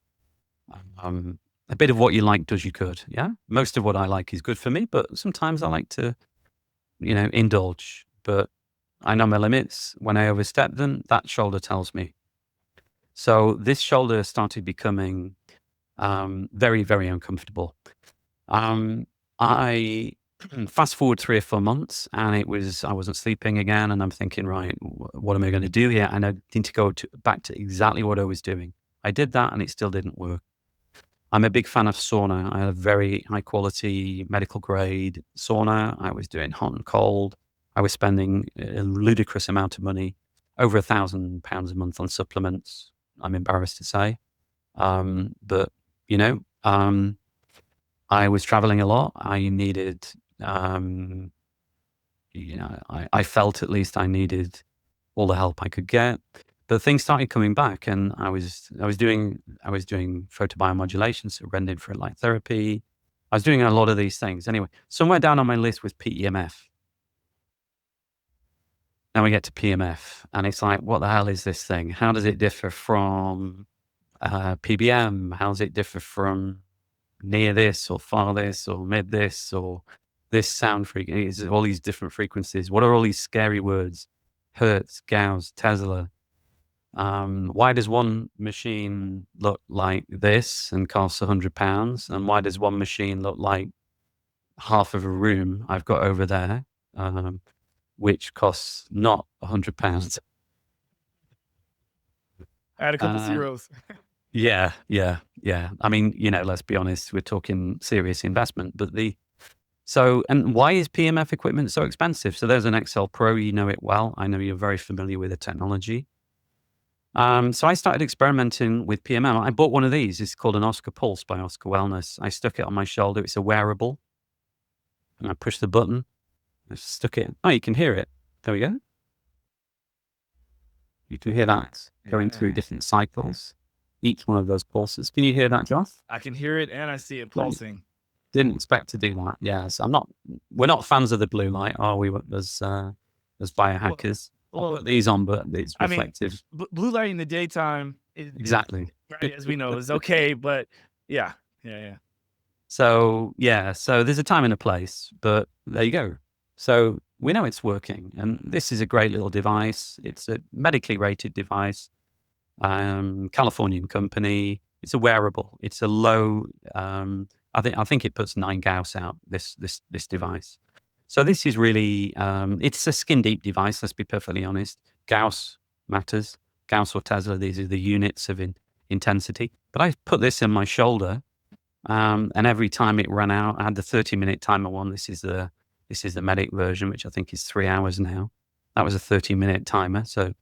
a bit of what you like does you good, yeah? Most of what I like is good for me, but sometimes I like to, indulge. But I know my limits. When I overstep them, that shoulder tells me. So this shoulder started becoming very, very uncomfortable. I fast forward 3 or 4 months, and I wasn't sleeping again, and I'm thinking, right, what am I going to do here? And I need to go back to exactly what I was doing. I did that, and it still didn't work. I'm a big fan of sauna. I had a very high quality medical grade sauna. I was doing hot and cold. I was spending a ludicrous amount of money, over £1,000 a month on supplements. I'm embarrassed to say. But I was traveling a lot. I needed, I felt at least I needed all the help I could get. But things started coming back, and I was doing photobiomodulation, so rend infrared light therapy. I was doing a lot of these things. Anyway, somewhere down on my list was PEMF. Now we get to PMF, and it's like, what the hell is this thing? How does it differ from PBM? How does it differ from near this or far this or mid this or this sound frequency? All these different frequencies. What are all these scary words? Hertz, Gauss, Tesla. Why does one machine look like this and costs £100? And why does one machine look like half of a room I've got over there, which costs not £100? Add a couple zeros. Yeah. I mean, let's be honest, we're talking serious investment, but and why is PMF equipment so expensive? So there's an Excel Pro, you know it well. I know you're very familiar with the technology. So I started experimenting with PMF. I bought one of these. It's called an Oscar Pulse by Oscar Wellness. I stuck it on my shoulder. It's a wearable. And I pushed the button. I stuck it. Oh, you can hear it. There we go. You can hear that going through different cycles. Each one of those pulses. Can you hear that, Josh? I can hear it, and I see it pulsing. Didn't expect to do that. Yes, we're not fans of the blue light, are we? As biohackers. I'll put these on, but it's reflective. I mean, blue light in the daytime is exactly, right, as we know, is okay, but yeah. So yeah, so there's a time and a place, but there you go. So we know it's working, and this is a great little device. It's a medically rated device, Californian company. It's a wearable. It's a low. I think it puts 9 Gauss out. This device. So this is really it's a skin deep device. Let's be perfectly honest. Gauss matters. Gauss or Tesla. These are the units of intensity. But I put this in my shoulder. And every time it ran out, I had the 30-minute timer one. This is the medic version, which I think is 3 hours now. That was a 30-minute timer. So,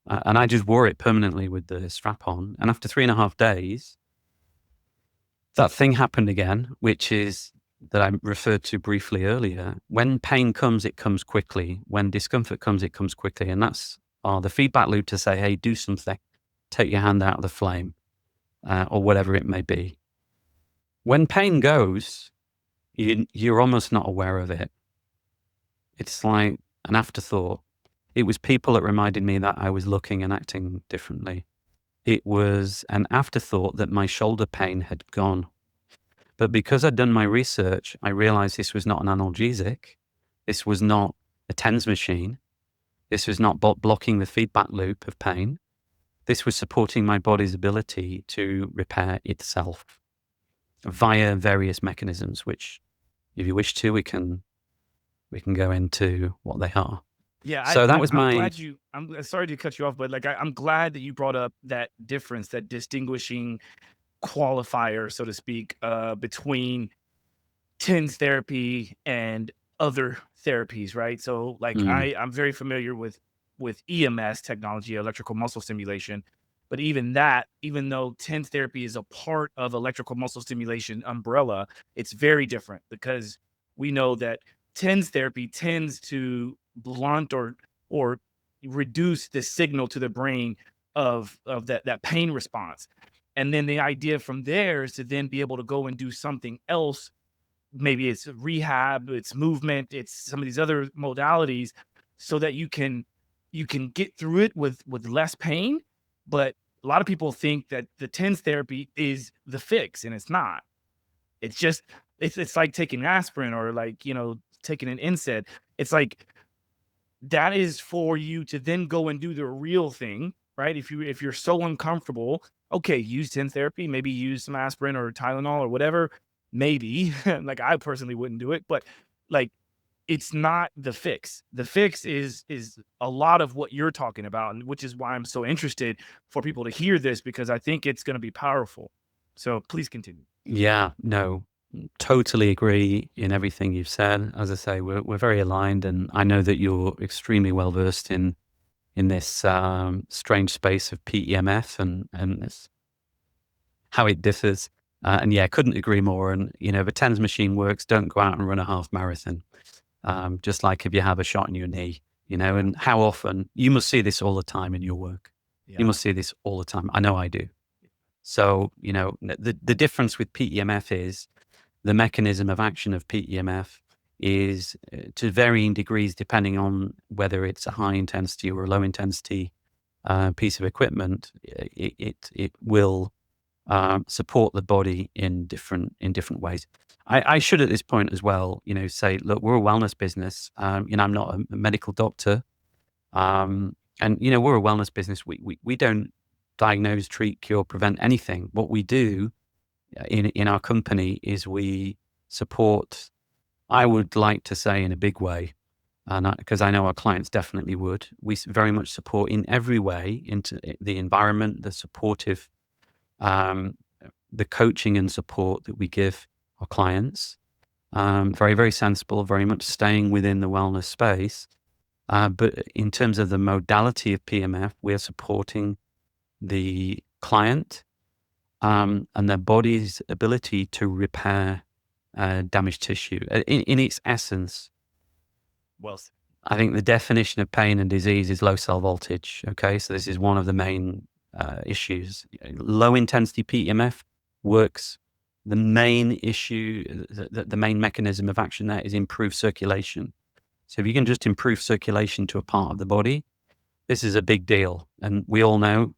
and I just wore it permanently with the strap on. And after 3.5 days, that thing happened again, which is that I referred to briefly earlier. When pain comes, it comes quickly. When discomfort comes, it comes quickly. And that's the feedback loop to say, hey, do something. Take your hand out of the flame, or whatever it may be. When pain goes, you're almost not aware of it. It's like an afterthought. It was people that reminded me that I was looking and acting differently. It was an afterthought that my shoulder pain had gone. But because I'd done my research, I realized this was not an analgesic. This was not a TENS machine. This was not blocking the feedback loop of pain. This was supporting my body's ability to repair itself via various mechanisms, which, if you wish to, we can go into what they are. Yeah, So that was I'm my. glad you. I'm sorry to cut you off, but like I'm glad that you brought up that difference, that distinguishing qualifier, so to speak, between TENS therapy and other therapies, right? So like I'm very familiar with EMS technology, electrical muscle stimulation, but even that, even though TENS therapy is a part of electrical muscle stimulation umbrella, it's very different because we know that TENS therapy tends to blunt or reduce the signal to the brain of that pain response. And then the idea from there is to then be able to go and do something else. Maybe it's rehab, it's movement, it's some of these other modalities, so that you can get through it with less pain. But a lot of people think that the TENS therapy is the fix, and it's not. It's just it's like taking aspirin or like, taking an NSAID. It's like that is for you to then go and do the real thing, right? If you're so uncomfortable, okay, use TENS therapy, maybe use some aspirin or Tylenol or whatever, maybe. Like I personally wouldn't do it, but like it's not the fix. The fix is a lot of what you're talking about, and which is why I'm so interested for people to hear this, because I think it's going to be powerful. So please continue. Yeah, no, totally agree in everything you've said. As I say, we're very aligned, and I know that you're extremely well versed in this strange space of PEMF and this, how it differs. And yeah, couldn't agree more. And if a TENS machine works, don't go out and run a half marathon. Just like if you have a shot in your knee, and how often you must see this all the time in your work. Yeah. You must see this all the time. I know I do. So, the difference with PEMF is the mechanism of action of PEMF is to varying degrees, depending on whether it's a high intensity or a low intensity piece of equipment. It will support the body in different ways. I should at this point as well, say, look, we're a wellness business. I'm not a medical doctor, and we're a wellness business. We don't diagnose, treat, cure, prevent anything. What we do in our company is we support. I would like to say in a big way, and because I know our clients definitely would. We very much support in every way into the environment, the supportive. The coaching and support that we give our clients, very, very sensible, very much staying within the wellness space. But in terms of the modality of PEMF, we're supporting the client and their body's ability to repair damaged tissue. In its essence, Well, I think the definition of pain and disease is low cell voltage. Okay, so this is one of the main issues. Low intensity PEMF works. The main issue, the main mechanism of action there is improved circulation. So if you can just improve circulation to a part of the body, this is a big deal. And we all know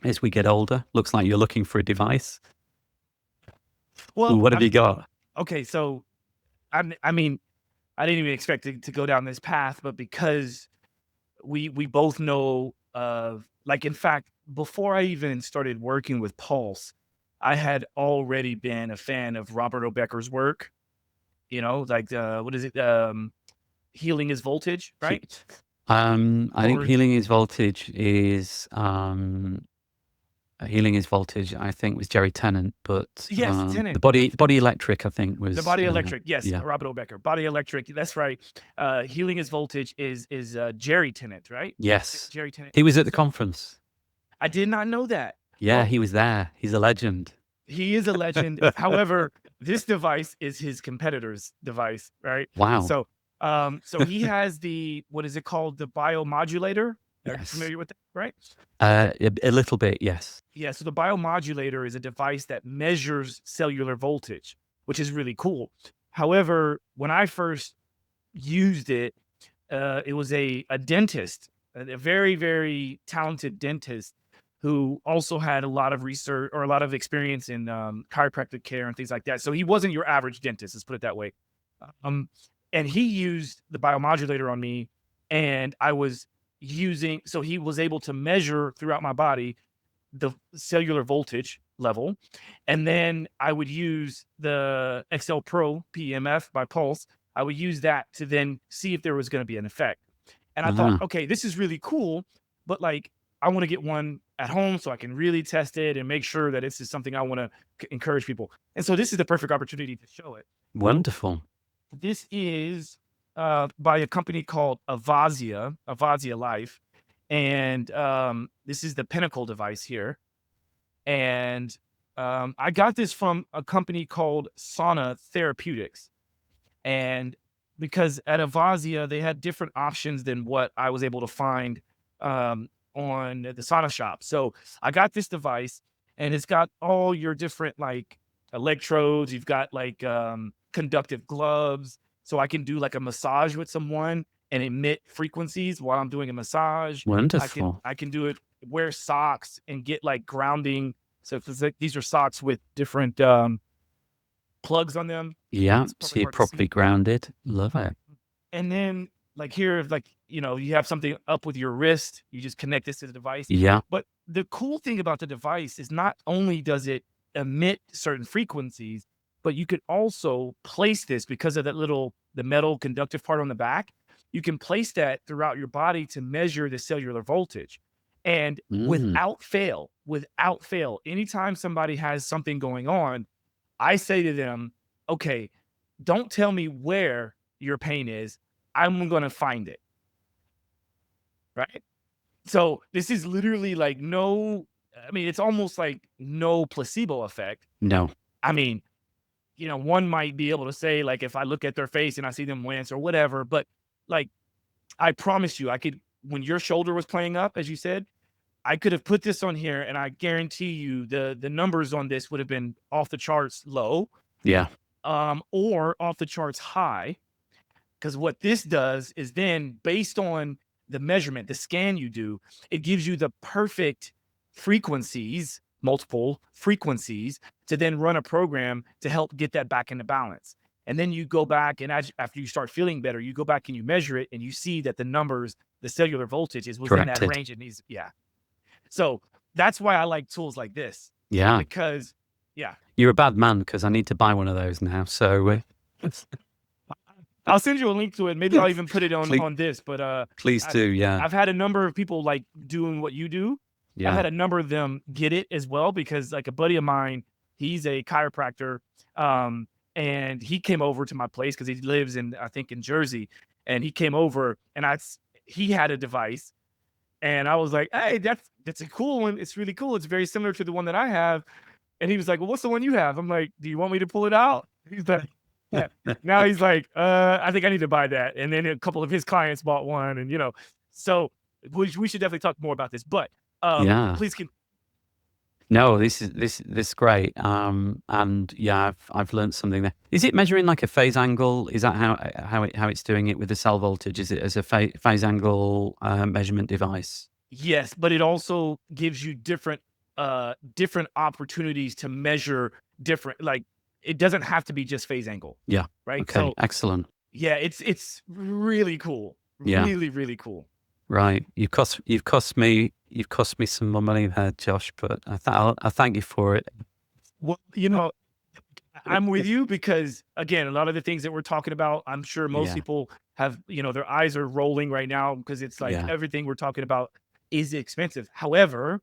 as we get older, looks like you're looking for a device. Well, What have you got? okay, so I mean, I didn't even expect to go down this path, but because we both know of, like, in fact, before I even started working with Pulse, I had already been a fan of Robert O'Becker's work. Like, what is it? Healing is voltage, He- right? I think Or Healing is Voltage, I think, was Jerry Tennant, but yes, the Tennant. Body Electric, I think, The was Body Electric, yes, yeah. Robert O'Becker. Body Electric, that's right. Healing is voltage is Jerry Tennant, right? Yes. Jerry Tennant. He was at the So conference. I did not know that. Yeah, Well, he was there. He's a legend. he is a legend. However, this device is his competitor's device, right? Wow. So he has the, what is it called? The biomodulator. Are you Yes. familiar with that, right? A little bit, yes. Yeah, so the biomodulator is a device that measures cellular voltage, which is really cool. However, when I first used it, it was a dentist, a very, very talented dentist who also had a lot of research or a lot of experience in chiropractic care and things like that. So he wasn't your average dentist, let's put it that way. Um, and he used the biomodulator on me, and I was so he was able to measure throughout my body the cellular voltage level. And then I would use the XL Pro PEMF by Pulse. I would use that to then see if there was going to be an effect. And I thought, okay, this is really cool, but like, I want to get one at home so I can really test it and make sure that this is something I want to encourage people. And so this is the perfect opportunity to show it. Wonderful. This is by a company called Avazia Life. And this is the Pinnacle device here. And I got this from a company called Sauna Therapeutics. And because at Avazia, they had different options than what I was able to find on the sauna shop. So I got this device, and it's got all your different like electrodes. You've got like conductive gloves. So I can do like a massage with someone and emit frequencies while I'm doing a massage. Wonderful. I can do it, wear socks and get like grounding. So if it's like, these are socks with different plugs on them. Yeah, It's so probably you're hard to see. properly grounded. Love it. And then like here, like, you have something up with your wrist, you just connect this to the device. Yeah. But the cool thing about the device is not only does it emit certain frequencies, but you could also place this because of the metal conductive part on the back. You can place that throughout your body to measure the cellular voltage. And without fail, anytime somebody has something going on, I say to them, okay, don't tell me where your pain is. I'm going to find it. Right. So this is literally like it's almost like no placebo effect. No. I mean, one might be able to say, like, if I look at their face and I see them wince or whatever, but like, I promise you, when your shoulder was playing up, as you said, I could have put this on here, and I guarantee you the numbers on this would have been off the charts low, Yeah. or off the charts high. Because what this does is then, based on the measurement, the scan you do, it gives you the perfect frequencies, multiple frequencies, to then run a program to help get that back into balance. And then you go back, and after you start feeling better, you go back and you measure it, and you see that the numbers, the cellular voltage is within that Corrected. range it needs. Yeah. So that's why I like tools like this. Yeah. Because, yeah. You're a bad man because I need to buy one of those now. So I'll send you a link to it. Maybe I'll even put it on this. But please do. Yeah. I've had a number of people like doing what you do. Yeah. I've had a number of them get it as well, because like a buddy of mine, he's a chiropractor, and he came over to my place because he lives I think in Jersey, and he came over, and he had a device, and I was like, hey, that's a cool one. It's really cool. It's very similar to the one that I have. And he was like, well, what's the one you have? I'm like, do you want me to pull it out? He's like, yeah. Now he's like, I think I need to buy that. And then a couple of his clients bought one, and so we should definitely talk more about this. But Yeah. please keep. No, this is great. And yeah, I've learned something there. Is it measuring like a phase angle? Is that how it's doing it with the cell voltage? Is it as a phase angle measurement device? Yes, but it also gives you different opportunities to measure different, like, it doesn't have to be just phase angle. Yeah. Right. Okay. So Excellent. yeah, it's really cool. Yeah. Really, really cool. Right. You've cost me some more money there, Josh, but I thank you for it. Well, I'm with you because again, a lot of the things that we're talking about, I'm sure most Yeah. people have, their eyes are rolling right now because it's like Yeah. everything we're talking about is expensive. However,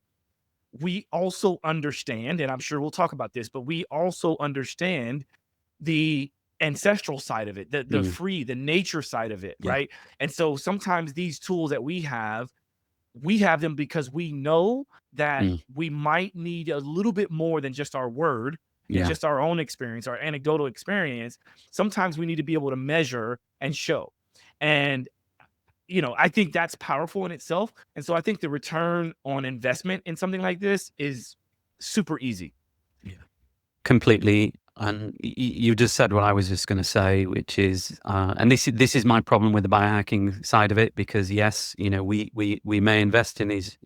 we also understand, and I'm sure we'll talk about this, but we also understand the ancestral side of it, the nature side of it, Yeah. right? And so sometimes these tools that we have them because we know that we might need a little bit more than just our word and Yeah. just our own experience, our anecdotal experience. Sometimes we need to be able to measure and show. And I think that's powerful in itself. And so I think the return on investment in something like this is super easy. Yeah. Completely. And you just said what I was just going to say, which is, and this is my problem with the biohacking side of it, because yes, we may invest in these.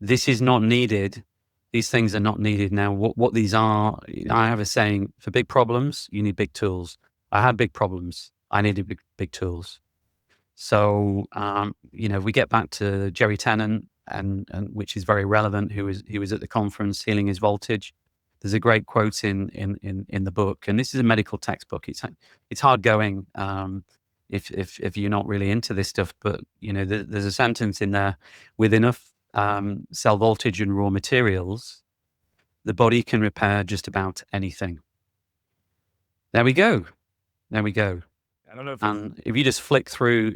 This is not needed. These things are not needed now. What these are, I have a saying: for big problems, you need big tools. I had big problems. I needed big tools. So, if we get back to Jerry Tennant, and which is very relevant, he was at the conference, Healing is Voltage. There's a great quote in the book, and this is a medical textbook. It's hard going if you're not really into this stuff, but there's a sentence in there: with enough cell voltage and raw materials, the body can repair just about anything. There we go. I don't know if And if you just flick through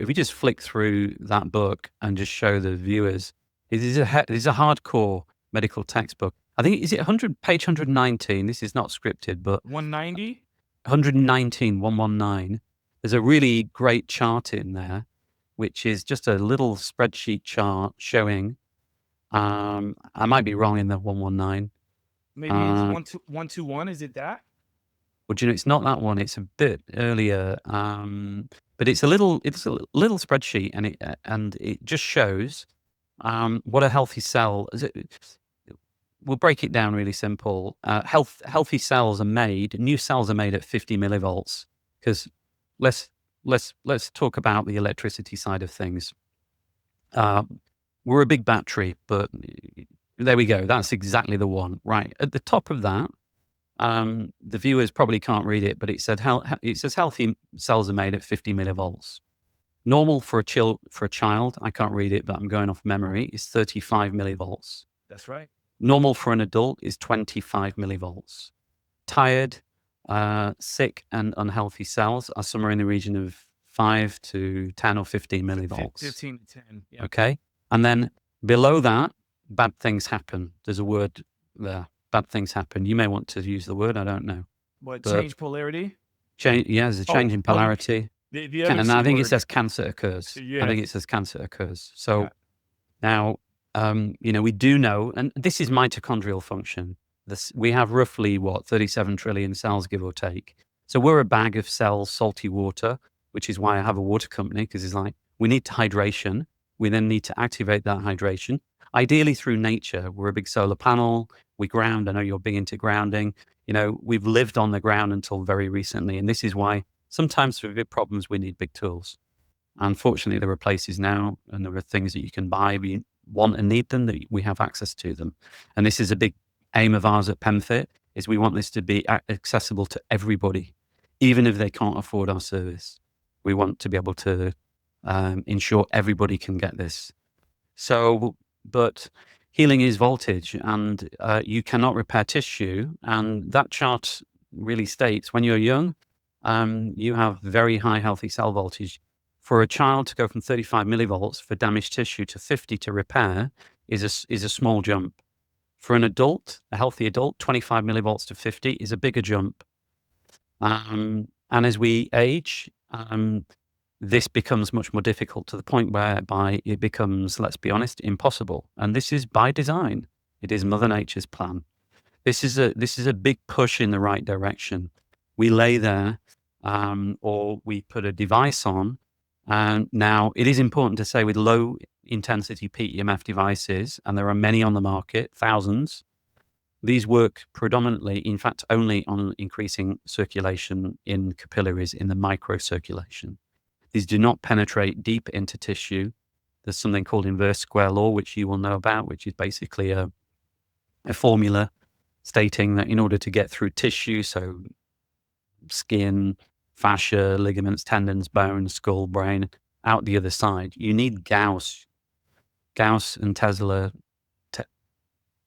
that book and just show the viewers, it is a hardcore medical textbook. I think, is it page 119? This is not scripted, but 190. 119. There's a really great chart in there, which is just a little spreadsheet chart showing. I might be wrong in the 119. Maybe it's 121. Is it that? Well, it's not that one. It's a bit earlier, but it's a little spreadsheet, and it just shows what a healthy cell is. We'll break it down really simple. Healthy cells are made. New cells are made at 50 millivolts. Because let's talk about the electricity side of things. We're a big battery, but there we go. That's exactly the one. Right at the top of that. The viewers probably can't read it, but it says healthy cells are made at 50 millivolts. Normal for a child, I can't read it, but I'm going off memory, is 35 millivolts. That's right. Normal for an adult is 25 millivolts. Tired, sick, and unhealthy cells are somewhere in the region of 5 to 10 or 15 millivolts. 15 to 10. Yeah. Okay. And then below that, bad things happen. There's a word there. Bad things happen. You may want to use the word. I don't know. What, change polarity? Change. Yeah, there's a change in polarity. The other And I think word. it says cancer occurs. Yes. I think it says cancer occurs. So now, we do know, and this is mitochondrial function. We have roughly 37 trillion cells, give or take. So we're a bag of cells, salty water, which is why I have a water company, because it's like, we need hydration. We then need to activate that hydration, ideally through nature. We're a big solar panel. We ground. I know you're big into grounding. We've lived on the ground until very recently. And this is why sometimes for big problems, we need big tools. Unfortunately, there are places now, and there are things that you can buy, we want and need them, that we have access to them. And this is a big aim of ours at PIM Fit, is we want this to be accessible to everybody, even if they can't afford our service. We want to be able to ensure everybody can get this. So, but healing is voltage, and you cannot repair tissue. And that chart really states when you're young, you have very high healthy cell voltage. For a child to go from 35 millivolts for damaged tissue to 50 to repair is a small jump. For an adult, a healthy adult, 25 millivolts to 50 is a bigger jump. And as we age, this becomes much more difficult, to the point whereby it becomes, let's be honest, impossible. And this is by design. It is Mother Nature's plan. This is a big push in the right direction. We lay there, or we put a device on. And now it is important to say, with low intensity PEMF devices, and there are many on the market, thousands, These work predominantly, in fact, only on increasing circulation in capillaries in the microcirculation. These do not penetrate deep into tissue. There's something called inverse square law, which you will know about, which is basically a formula stating that in order to get through tissue, so skin, fascia, ligaments, tendons, bones, skull, brain, out the other side, you need Gauss. Gauss and Tesla,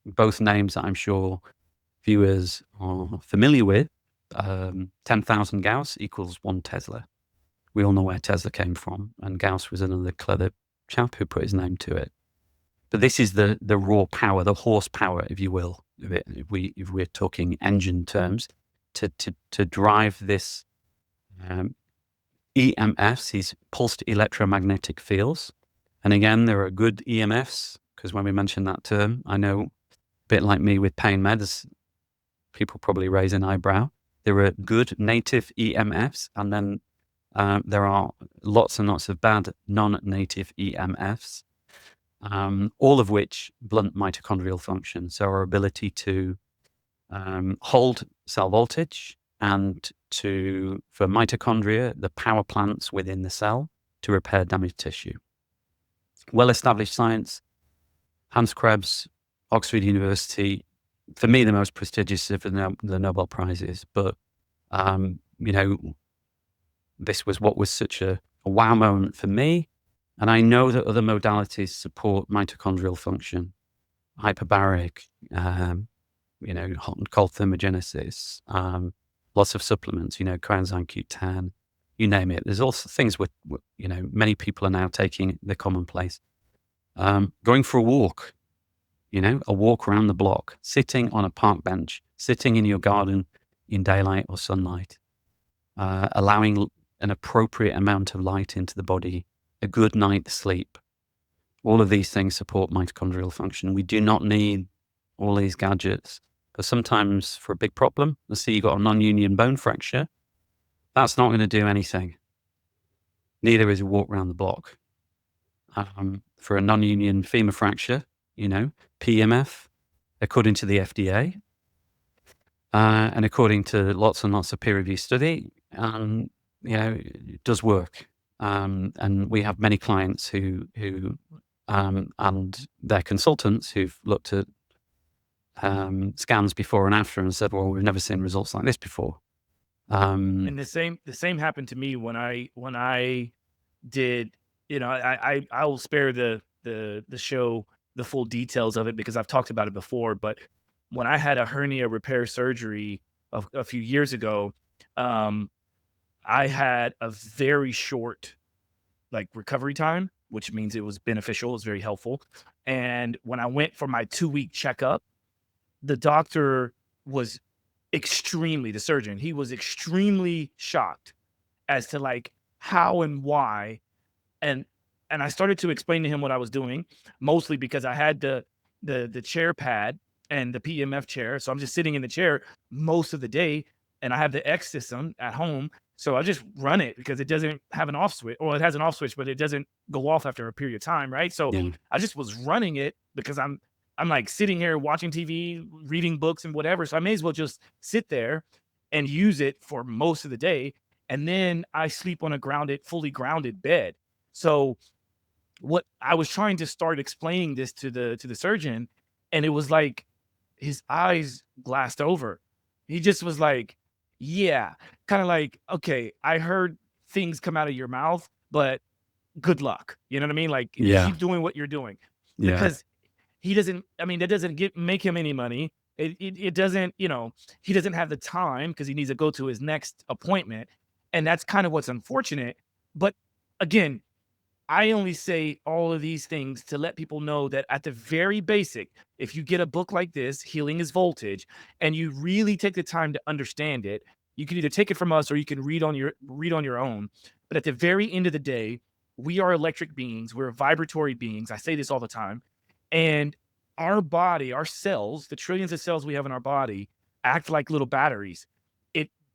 both names that I'm sure viewers are familiar with. 10,000 Gauss equals 1 Tesla. We all know where Tesla came from, and Gauss was another clever chap who put his name to it. But this is the raw power, the horsepower, if you will, if we're talking engine terms, to drive this EMFs, these pulsed electromagnetic fields. And again, there are good EMFs, because when we mention that term, I know, a bit like me with pain meds, people probably raise an eyebrow. There are good native EMFs, and then there are lots and lots of bad non-native EMFs, all of which blunt mitochondrial function. So our ability to hold cell voltage and for mitochondria, the power plants within the cell, to repair damaged tissue. Well-established science. Hans Krebs, Oxford University, for me, the most prestigious of the Nobel Prizes. But, this was what was such a wow moment for me. And I know that other modalities support mitochondrial function, hyperbaric, hot and cold thermogenesis, lots of supplements, coenzyme Q10, you name it. There's also things many people are now taking the commonplace. Going for a walk, a walk around the block, sitting on a park bench, sitting in your garden in daylight or sunlight, allowing an appropriate amount of light into the body, a good night's sleep. All of these things support mitochondrial function. We do not need all these gadgets, because sometimes for a big problem, let's say you've got a non-union bone fracture, that's not going to do anything. Neither is a walk around the block. For a non-union femur fracture, PEMF, according to the FDA, and according to lots and lots of peer-reviewed study, it does work. And we have many clients who and their consultants who've looked at scans before and after and said, well, we've never seen results like this before. And the same happened to me when I did, I will spare the show the full details of it because I've talked about it before. But when I had a hernia repair surgery a few years ago, I had a very short recovery time, which means it was beneficial. It was very helpful. And when I went for my 2-week checkup, the doctor was the surgeon, he was extremely shocked as to how and why. And I started to explain to him what I was doing, mostly because I had the chair pad and the PEMF chair. So I'm just sitting in the chair most of the day, and I have the X system at home. So I just run it because it doesn't have an off switch, or it has an off switch, but it doesn't go off after a period of time, right? So I just was running it because I'm sitting here watching TV, reading books and whatever. So I may as well just sit there and use it for most of the day. And then I sleep on a fully grounded bed. So what I was trying to start explaining this to the surgeon, and it was like his eyes glassed over. He just was like, yeah, kind of okay, I heard things come out of your mouth, but good luck. You know what I mean? Keep doing what you're doing. Because he doesn't, that doesn't make him any money. It doesn't, he doesn't have the time because he needs to go to his next appointment. And that's kind of what's unfortunate. But again, I only say all of these things to let people know that at the very basic, if you get a book like this, Healing is Voltage, and you really take the time to understand it, you can either take it from us or you can read on your own. But at the very end of the day, we are electric beings. We're vibratory beings. I say this all the time. And our body, our cells, the trillions of cells we have in our body, act like little batteries.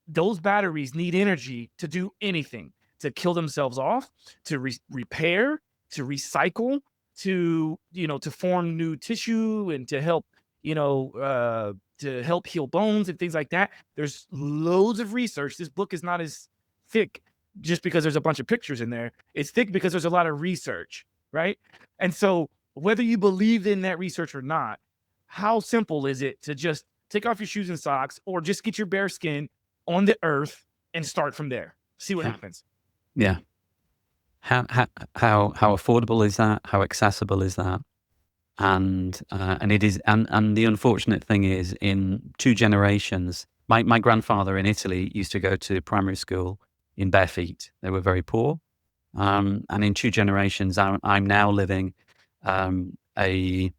Those batteries need energy to do anything. To kill themselves off, to repair, to recycle, to form new tissue, and to help to help heal bones and things like that. There's loads of research. This book is not as thick just because there's a bunch of pictures in there. It's thick because there's a lot of research, right? And so whether you believe in that research or not, how simple is it to just take off your shoes and socks or just get your bare skin on the earth and start from there? See what Yeah. happens. Yeah. How affordable is that? How accessible is that? And it is, and the unfortunate thing is, in 2 generations, my grandfather in Italy used to go to primary school in bare feet. They were very poor. And in 2 generations, I'm now living a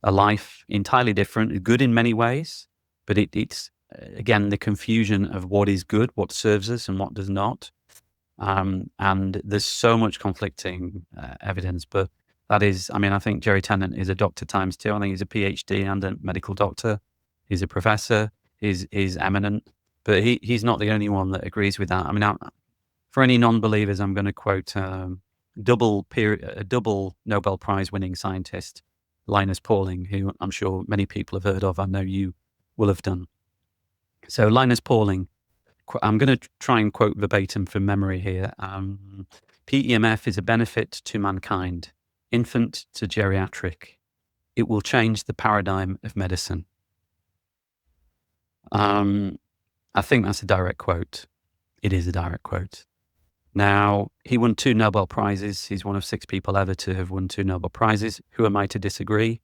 life entirely different, good in many ways, but it's again the confusion of what is good, what serves us, and what does not. And there's so much conflicting evidence, but that is, I mean, I think Jerry Tennant is a doctor times 2. I think he's a PhD and a medical doctor. He's a professor. He's eminent, but he's not the only one that agrees with that. I mean, for any non-believers, I'm going to quote a double Nobel Prize winning scientist, Linus Pauling, who I'm sure many people have heard of. I know you will have done. So Linus Pauling, I'm going to try and quote verbatim from memory here. PEMF is a benefit to mankind, infant to geriatric. It will change the paradigm of medicine. I think that's a direct quote. It is a direct quote. Now, he won 2 Nobel Prizes. He's one of 6 people ever to have won 2 Nobel Prizes. Who am I to disagree?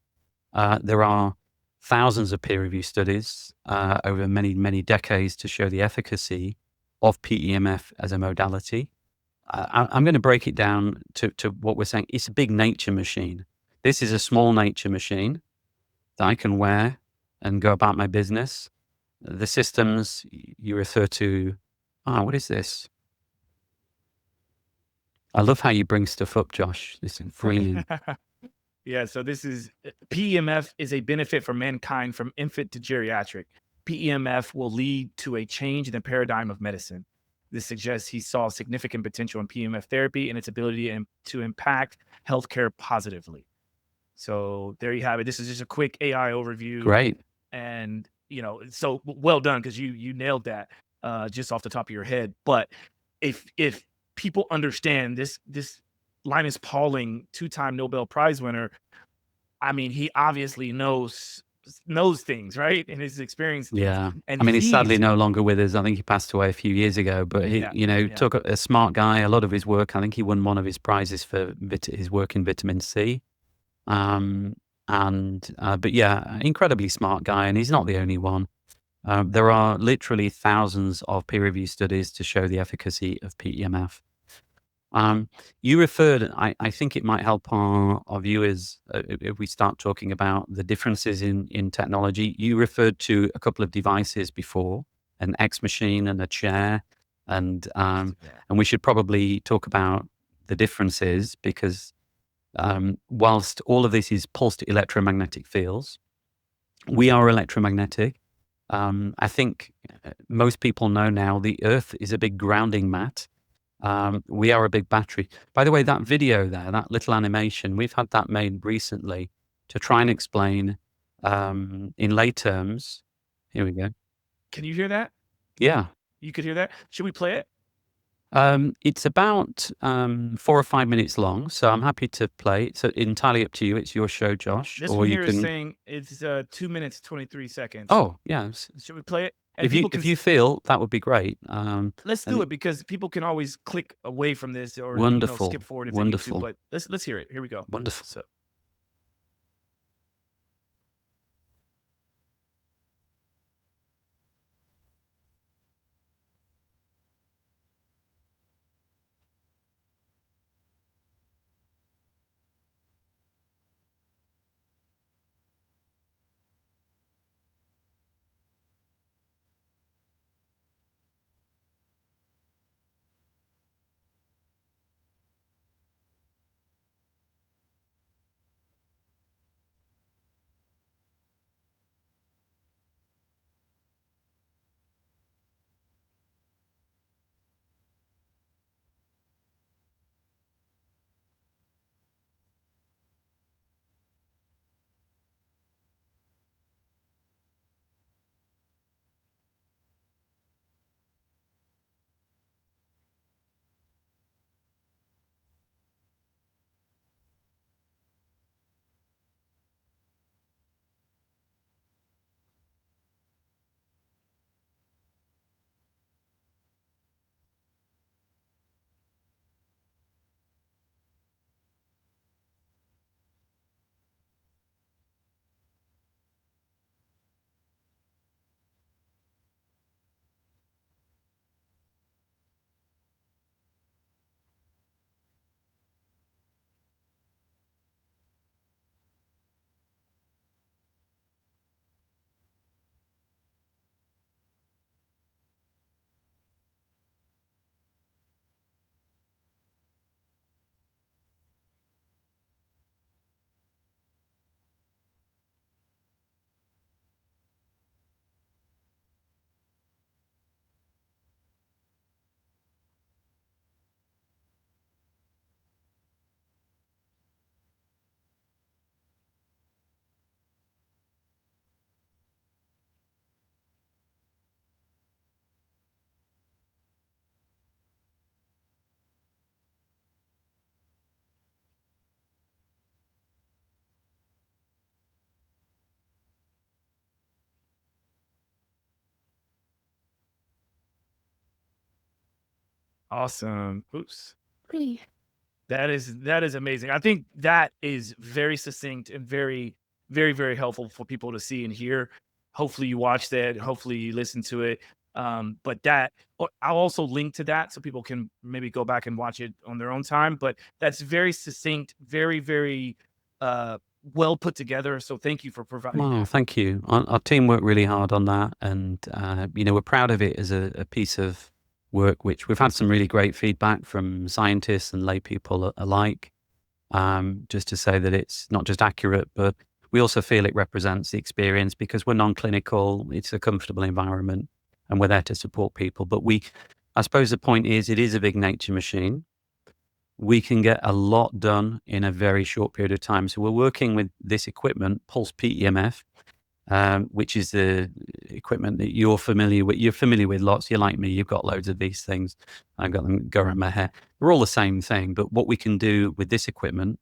There are thousands of peer-reviewed studies over many, many decades to show the efficacy of PEMF as a modality. I'm going to break it down to what we're saying. It's a big nature machine. This is a small nature machine that I can wear and go about my business. The systems you refer to, what is this? I love how you bring stuff up, Josh. This is brilliant. Yeah, so this is PEMF is a benefit for mankind from infant to geriatric. PEMF will lead to a change in the paradigm of medicine. This suggests he saw significant potential in PEMF therapy and its ability to impact healthcare positively. So there you have it. This is just a quick AI overview. Great. And, so well done, because you nailed that just off the top of your head. But if people understand this Linus Pauling, 2-time Nobel Prize winner, I mean, he obviously knows things, right? In his experience. Yeah. And I mean, he's sadly no longer with us. I think he passed away a few years ago, but he, took a smart guy, a lot of his work. I think he won one of his prizes for his work in vitamin C. But yeah, incredibly smart guy. And he's not the only one. There are literally thousands of peer-reviewed studies to show the efficacy of PEMF. You referred, I think it might help our viewers if we start talking about the differences in technology. You referred to a couple of devices before, an X machine and a chair, and we should probably talk about the differences because whilst all of this is pulsed electromagnetic fields, we are electromagnetic. I think most people know now the Earth is a big grounding mat. We are a big battery. By the way, that video there, that little animation, we've had that made recently to try and explain in lay terms. Here we go. Can you hear that? Yeah. You could hear that? Should we play it? It's about 4 or 5 minutes long, so I'm happy to play. It's entirely up to you. It's your show, Josh. This or one you here can... is saying it's 2 minutes, 23 seconds. Oh, yeah. Should we play it? And if you feel, that would be great. Let's do it, because people can always click away from this or Wonderful. skip forward if Wonderful. they need to. But let's hear it. Here we go. Wonderful. So, Awesome. Oops. That is amazing. I think that is very succinct and very, very, very helpful for people to see and hear. Hopefully you watch that. Hopefully you listen to it. But I'll also link to that so people can maybe go back and watch it on their own time. But that's very succinct, very, very uh, well put together. So thank you for providing Well, that. thank you. Our team worked really hard on that, and we're proud of it as a piece of work. Which we've had some really great feedback from scientists and lay people alike. Just to say that it's not just accurate, but we also feel it represents the experience because we're non-clinical. It's a comfortable environment, and we're there to support people. But I suppose the point is, it is a big nature machine. We can get a lot done in a very short period of time. So we're working with this equipment, Pulse PEMF, which is the equipment that you're familiar with. You're familiar with lots. You're like me. You've got loads of these things. I've got them go around my hair. They're all the same thing. But what we can do with this equipment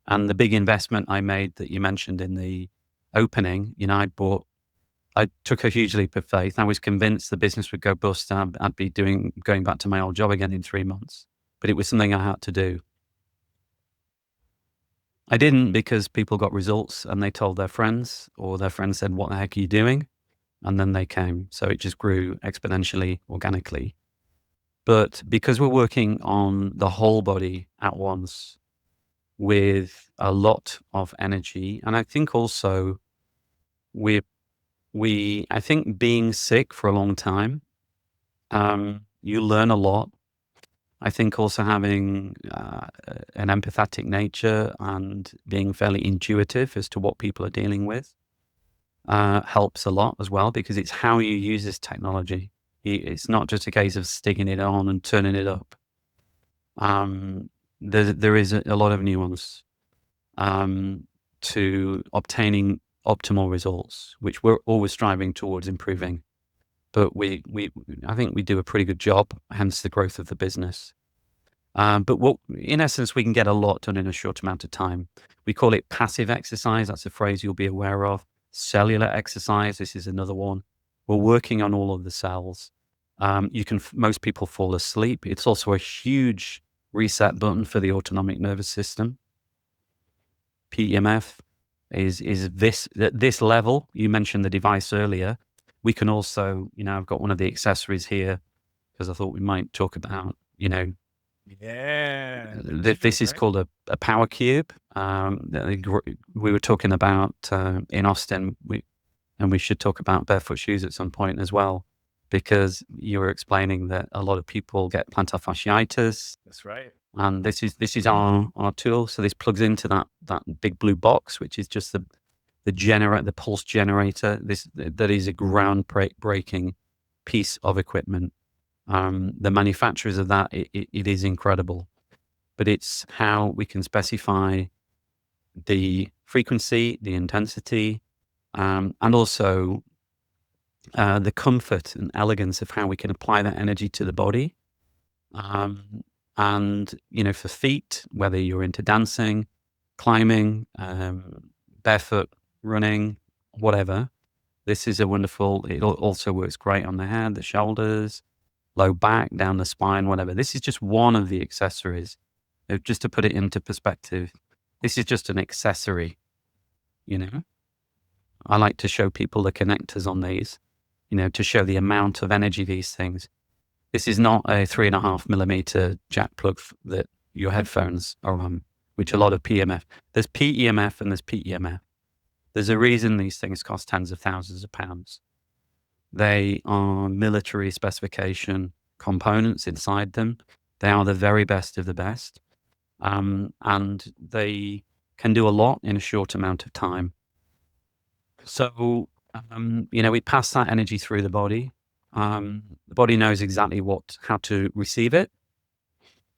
and the big investment I made that you mentioned in the opening, I took a huge leap of faith. I was convinced the business would go bust. I'd be going back to my old job again in 3 months. But it was something I had to do. I didn't because people got results and they told their friends, or their friends said, "What the heck are you doing?" And then they came. So it just grew exponentially, organically. But because we're working on the whole body at once with a lot of energy, and I think also I think being sick for a long time, you learn a lot. I think also having an empathetic nature and being fairly intuitive as to what people are dealing with helps a lot as well, because it's how you use this technology. It's not just a case of sticking it on and turning it up. There is a lot of nuance to obtaining optimal results, which we're always striving towards improving. But I think we do a pretty good job, hence the growth of the business. But in essence, we can get a lot done in a short amount of time. We call it passive exercise. That's a phrase you'll be aware of. Cellular exercise. This is another one. We're working on all of the cells. Most people fall asleep. It's also a huge reset button for the autonomic nervous system. PEMF is at this level. You mentioned the device earlier. We can also, I've got one of the accessories here because I thought we might talk about, Yeah. this is called a power cube. We were talking about in Austin, and we should talk about barefoot shoes at some point as well, because you were explaining that a lot of people get plantar fasciitis. That's right. And this is our tool. So this plugs into that big blue box, which is just the pulse generator. That is a groundbreaking piece of equipment. The manufacturers of that, it is incredible, but it's how we can specify the frequency, the intensity, and also the comfort and elegance of how we can apply that energy to the body. And, for feet, whether you're into dancing, climbing, barefoot, running, whatever, this is it also works great on the head, the shoulders, low back, down the spine, whatever. This is just one of the accessories. Just to put it into perspective, this is just an accessory, I like to show people the connectors on these, to show the amount of energy these things. This is not a 3.5 millimeter jack plug that your headphones are on, which a lot of PEMF. There's PEMF and there's PEMF. There's a reason these things cost tens of thousands of pounds. They are military specification components inside them. They are the very best of the best. And they can do a lot in a short amount of time. So, we pass that energy through the body. The body knows exactly how to receive it,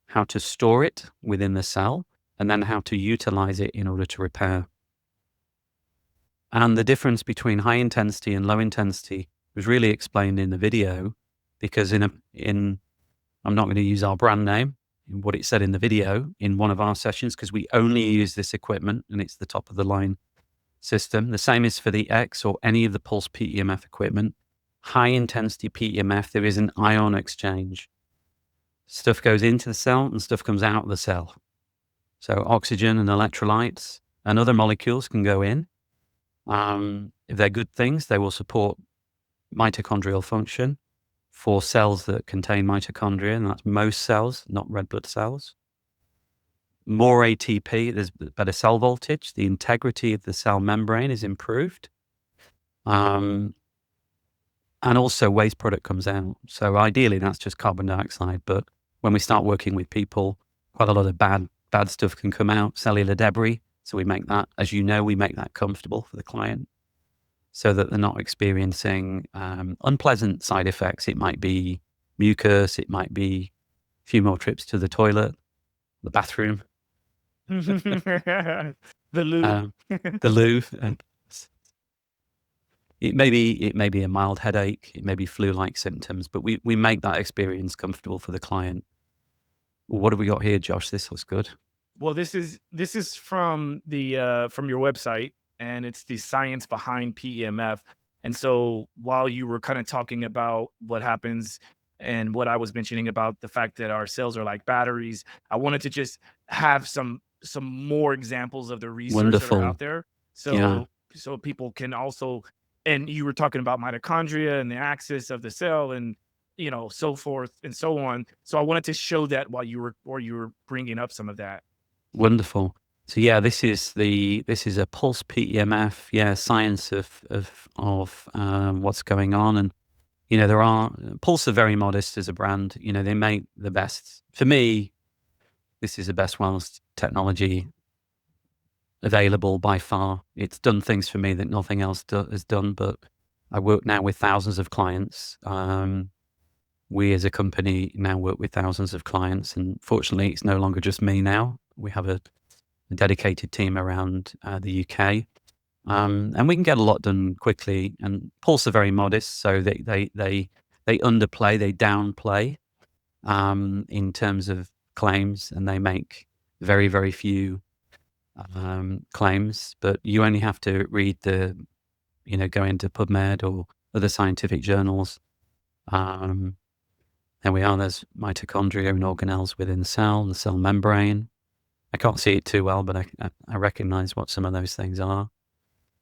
how to store it within the cell, and then how to utilize it in order to repair. And the difference between high intensity and low intensity was really explained in the video, because I'm not going to use our brand name, what it said in the video in one of our sessions, because we only use this equipment and it's the top of the line system. The same is for the X or any of the Pulse PEMF equipment. High intensity PEMF, there is an ion exchange. stuff goes into the cell and stuff comes out of the cell. So oxygen and electrolytes and other molecules can go in. If they're good things, they will support mitochondrial function for cells that contain mitochondria, and that's most cells, not red blood cells. More ATP, there's better cell voltage, the integrity of the cell membrane is improved. And also waste product comes out. So ideally that's just carbon dioxide, but when we start working with people, quite a lot of bad stuff can come out, cellular debris. So we make that, as you know, we make that comfortable for the client so that they're not experiencing unpleasant side effects. It might be mucus, it might be a few more trips to the toilet, the bathroom, The loo. the loo. It may be a mild headache, it may be flu-like symptoms, but we make that experience comfortable for the client. What have we got here, Josh? This looks good. Well, this is from the from your website, and it's the science behind PEMF. And so while you were kind of talking about what happens and what I was mentioning about the fact that our cells are like batteries, I wanted to just have some more examples of the research that are Wonderful. out there. Yeah. So people can also, and you were talking about mitochondria and the axis of the cell and so forth and so on. So I wanted to show that while you were bringing up some of that. Wonderful. So yeah, this is a pulse PEMF. Yeah, science of what's going on, and Pulse are very modest as a brand. They make the best. For me, this is the best wellness technology available by far. It's done things for me that nothing else has done. But I work now with thousands of clients. We as a company now work with thousands of clients, and fortunately, it's no longer just me now. We have a dedicated team around the UK, and we can get a lot done quickly. And Pulse are very modest, so they underplay, they downplay in terms of claims, and they make very, very few claims. But you only have to read go into PubMed or other scientific journals. There we are. There's mitochondria and organelles within the cell membrane. I can't see it too well, but I recognize what some of those things are.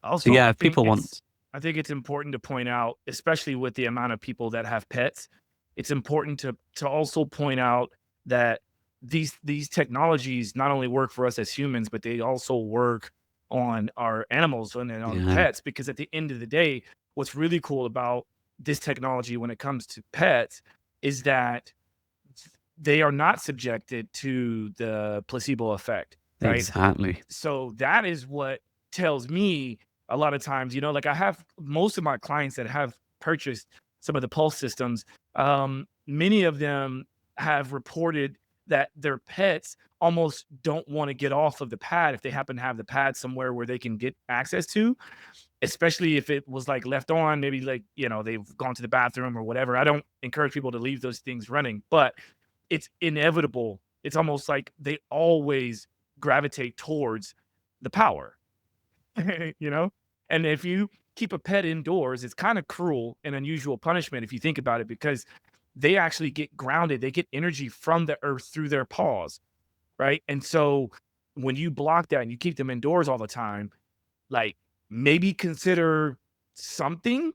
Also, So yeah, if people want, I think it's important to point out, especially with the amount of people that have pets, it's important to also point out that these technologies not only work for us as humans, but they also work on our animals and on yeah, pets. Because at the end of the day, what's really cool about this technology when it comes to pets is that they are not subjected to the placebo effect, right? exactly. So that is what tells me a lot of times, like I have most of my clients that have purchased some of the Pulse systems. Many of them have reported that their pets almost don't want to get off of the pad if they happen to have the pad somewhere where they can get access to, especially if it was like left on, maybe like, they've gone to the bathroom or whatever. I don't encourage people to leave those things running, but it's inevitable. It's almost like they always gravitate towards the power, And if you keep a pet indoors, it's kind of cruel and unusual punishment if you think about it, because they actually get grounded. They get energy from the earth through their paws, right? And so when you block that and you keep them indoors all the time, like maybe consider something,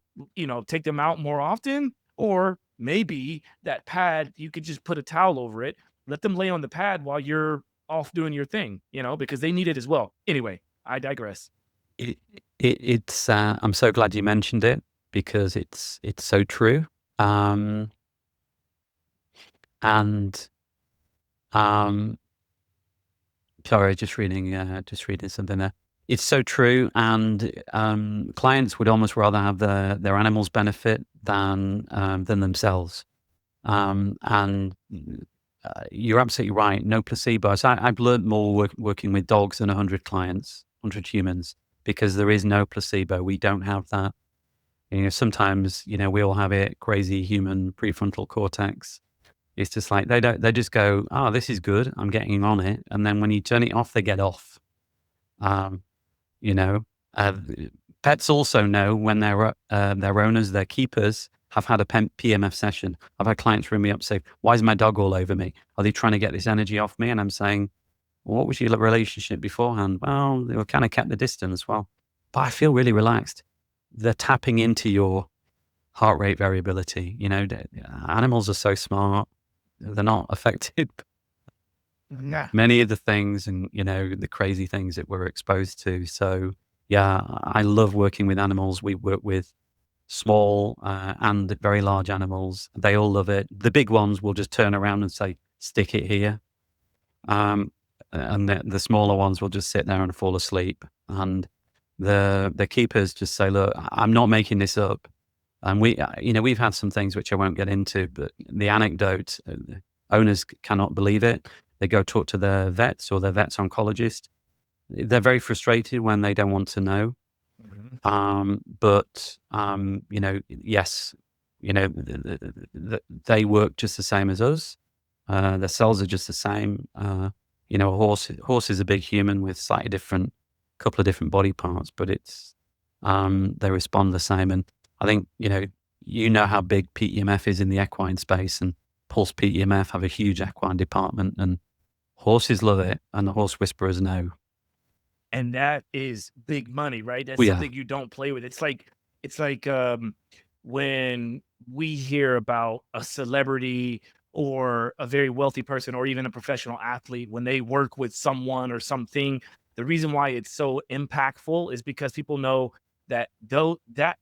take them out more often, or maybe that pad, you could just put a towel over it, let them lay on the pad while you're off doing your thing, because they need it as well. Anyway, I digress. It's I'm so glad you mentioned it because it's so true. And sorry, just reading something there. It's so true, and clients would almost rather have their animals benefit than themselves. And you're absolutely right. No placebo. So I've learned more working with dogs than 100 clients, 100 humans, because there is no placebo. We don't have that. Sometimes we all have it. Crazy human prefrontal cortex. It's just like they just go, oh, this is good, I'm getting on it. And then when you turn it off, they get off. Pets also know when their owners, their keepers, have had a PMF session. I've had clients ring me up and say, why is my dog all over me? Are they trying to get this energy off me? And I'm saying, well, what was your relationship beforehand? Well, they were kind of kept the distance. Well, but I feel really relaxed. They're tapping into your heart rate variability. Animals are so smart. They're not affected Yeah. many of the things and, the crazy things that we're exposed to. So yeah, I love working with animals. We work with small and very large animals. They all love it. The big ones will just turn around and say, stick it here. And the smaller ones will just sit there and fall asleep. And the keepers just say, look, I'm not making this up. And we've had some things which I won't get into, but the anecdote, owners cannot believe it. They go talk to their vets or their vet's oncologist. They're very frustrated when they don't want to know. But yes, they work just the same as us. Their cells are just the same. A horse is a big human with slightly different, couple of different body parts, but it's they respond the same. And I think how big PEMF is in the equine space, and Pulse PEMF have a huge equine department, and horses love it, and the horse whisperers know. And that is big money, right? That's Well, yeah. something you don't play with. It's like when we hear about a celebrity or a very wealthy person or even a professional athlete, when they work with someone or something, the reason why it's so impactful is because people know that that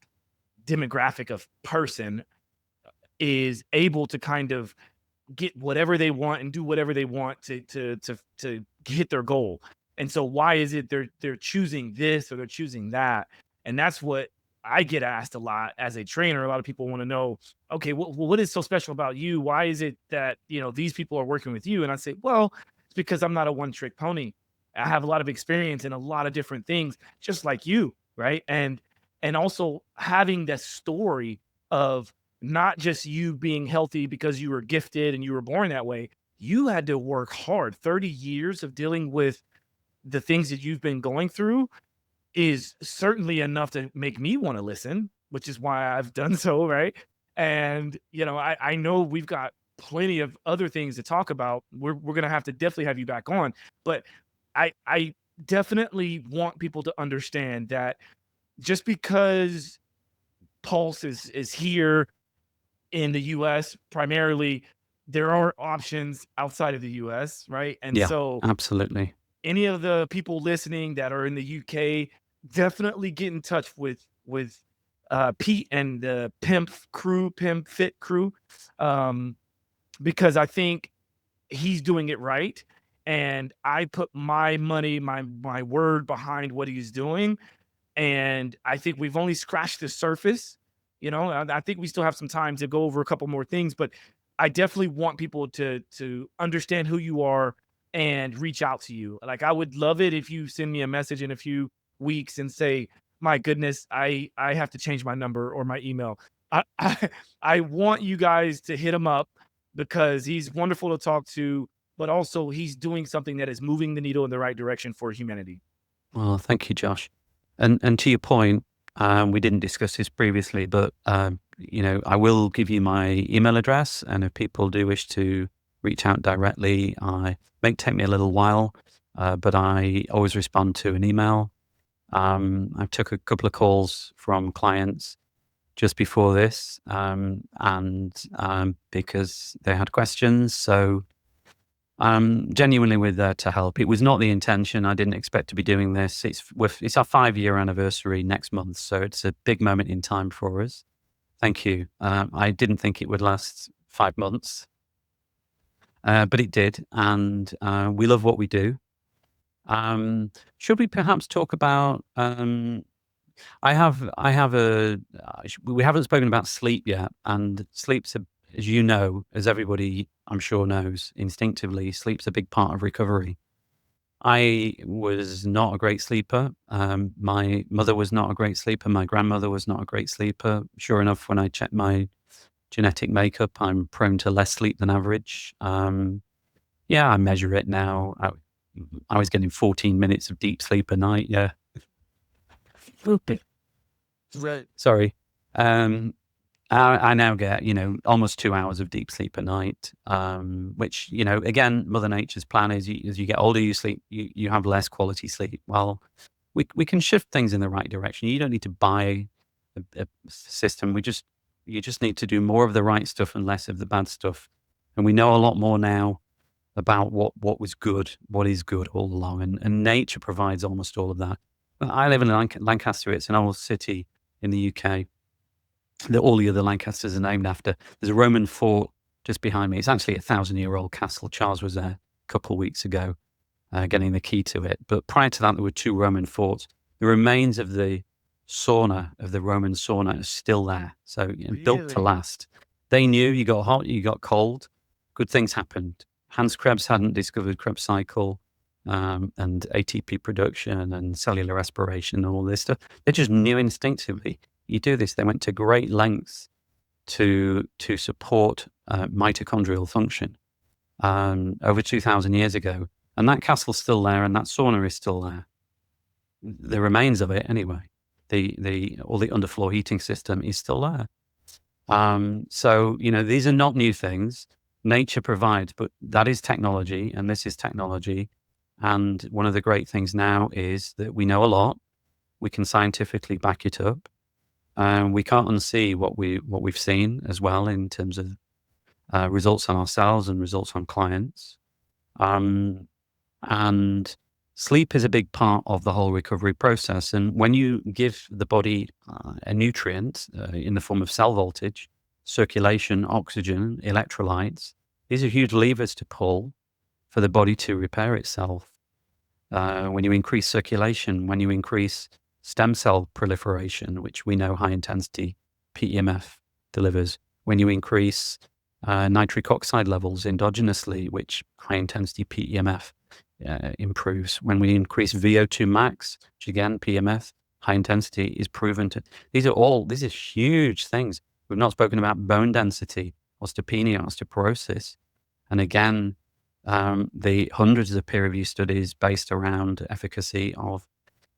demographic of person is able to kind of get whatever they want and do whatever they want to hit their goal. And so why is it they're choosing this or they're choosing that? And that's what I get asked a lot as a trainer. A lot of people want to know, okay, what is so special about you? Why is it that, these people are working with you? And I say, well, it's because I'm not a one-trick pony. I have a lot of experience in a lot of different things, just like you, right? And also having that story of not just you being healthy because you were gifted and you were born that way. You had to work hard. 30 years of dealing with the things that you've been going through is certainly enough to make me want to listen, which is why I've done so, right? And I know we've got plenty of other things to talk about. We're gonna have to definitely have you back on, but I definitely want people to understand that just because Pulse is here in the US primarily, there are options outside of the US, right? And Yeah, so absolutely. any of the people listening that are in the UK, definitely get in touch with Pete and the PIM Fit crew, because I think he's doing it right, and I put my money, my word behind what he's doing, and I think we've only scratched the surface. I think we still have some time to go over a couple more things, but I definitely want people to understand who you are and reach out to you. Like, I would love it if you send me a message in a few weeks and say, my goodness, I have to change my number or my email. I want you guys to hit him up because he's wonderful to talk to, but also he's doing something that is moving the needle in the right direction for humanity. Well, thank you, Josh. And to your point, we didn't discuss this previously, but I will give you my email address, and if people do wish to reach out directly, it may take me a little while, but I always respond to an email. I took a couple of calls from clients just before this, and because they had questions. So genuinely we're there to help. It was not the intention. I didn't expect to be doing this. It's our 5-year anniversary next month, so it's a big moment in time for us. Thank you. I didn't think it would last 5 months, but it did, and we love what we do. Should we perhaps talk about? We haven't spoken about sleep yet, and sleep's as you know, as everybody I'm sure knows instinctively, sleep's a big part of recovery. I was not a great sleeper. My mother was not a great sleeper. My grandmother was not a great sleeper. Sure enough, when I checked my genetic makeup, I'm prone to less sleep than average. Yeah, I measure it now. I was getting 14 minutes of deep sleep a night. Yeah. Right. Sorry. I now get, almost 2 hours of deep sleep a night, which, again, Mother Nature's plan is as you get older, you have less quality sleep. Well, we can shift things in the right direction. You don't need to buy a system. You just need to do more of the right stuff and less of the bad stuff. And we know a lot more now about what was good, what is good all along. And nature provides almost all of that. I live in Lancaster. It's an old city in the UK that all the other Lancasters are named after. There's a Roman fort just behind me. It's actually a 1,000-year-old castle. Charles was there a couple of weeks ago, getting the key to it. But prior to that, there were 2 Roman forts. The remains of the sauna, of the Roman sauna, are still there. So built to Really? last. They knew you got hot, you got cold, good things happened. Hans Krebs hadn't discovered Krebs cycle and ATP production and cellular respiration and all this stuff. They just knew instinctively. You do this. They went to great lengths to support mitochondrial function over 2,000 years ago. And that castle's still there, and that sauna is still there. The remains of it, anyway. All the underfloor heating system is still there. So, these are not new things. Nature provides, but that is technology, and this is technology. And one of the great things now is that we know a lot. We can scientifically back it up. We can't unsee what we've seen as well in terms of results on ourselves and results on clients. And sleep is a big part of the whole recovery process. And when you give the body a nutrient in the form of cell voltage, circulation, oxygen, electrolytes, these are huge levers to pull for the body to repair itself. When you increase circulation, when you increase stem cell proliferation, which we know high intensity PEMF delivers, when you increase nitric oxide levels endogenously, which high intensity PEMF improves, when we increase VO2 max, which again, PEMF, high intensity is proven to, these are huge things. We've not spoken about bone density, osteopenia, osteoporosis. And again, the hundreds of peer-reviewed studies based around efficacy of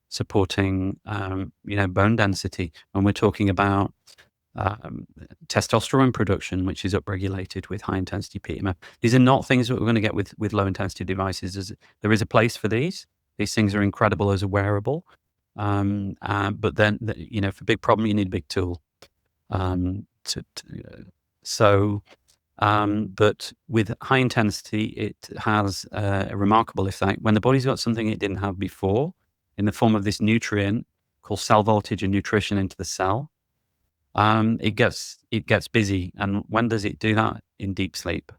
supporting, bone density. And we're talking about testosterone production, which is upregulated with high-intensity PEMF. These are not things that we're going to get with low-intensity devices. There is a place for these. These things are incredible as a wearable. But then, for big problem, you need a big tool. But with high intensity, it has a remarkable effect. When the body's got something it didn't have before, in the form of this nutrient called cell voltage and nutrition into the cell, it gets busy. And when does it do that? In deep sleep.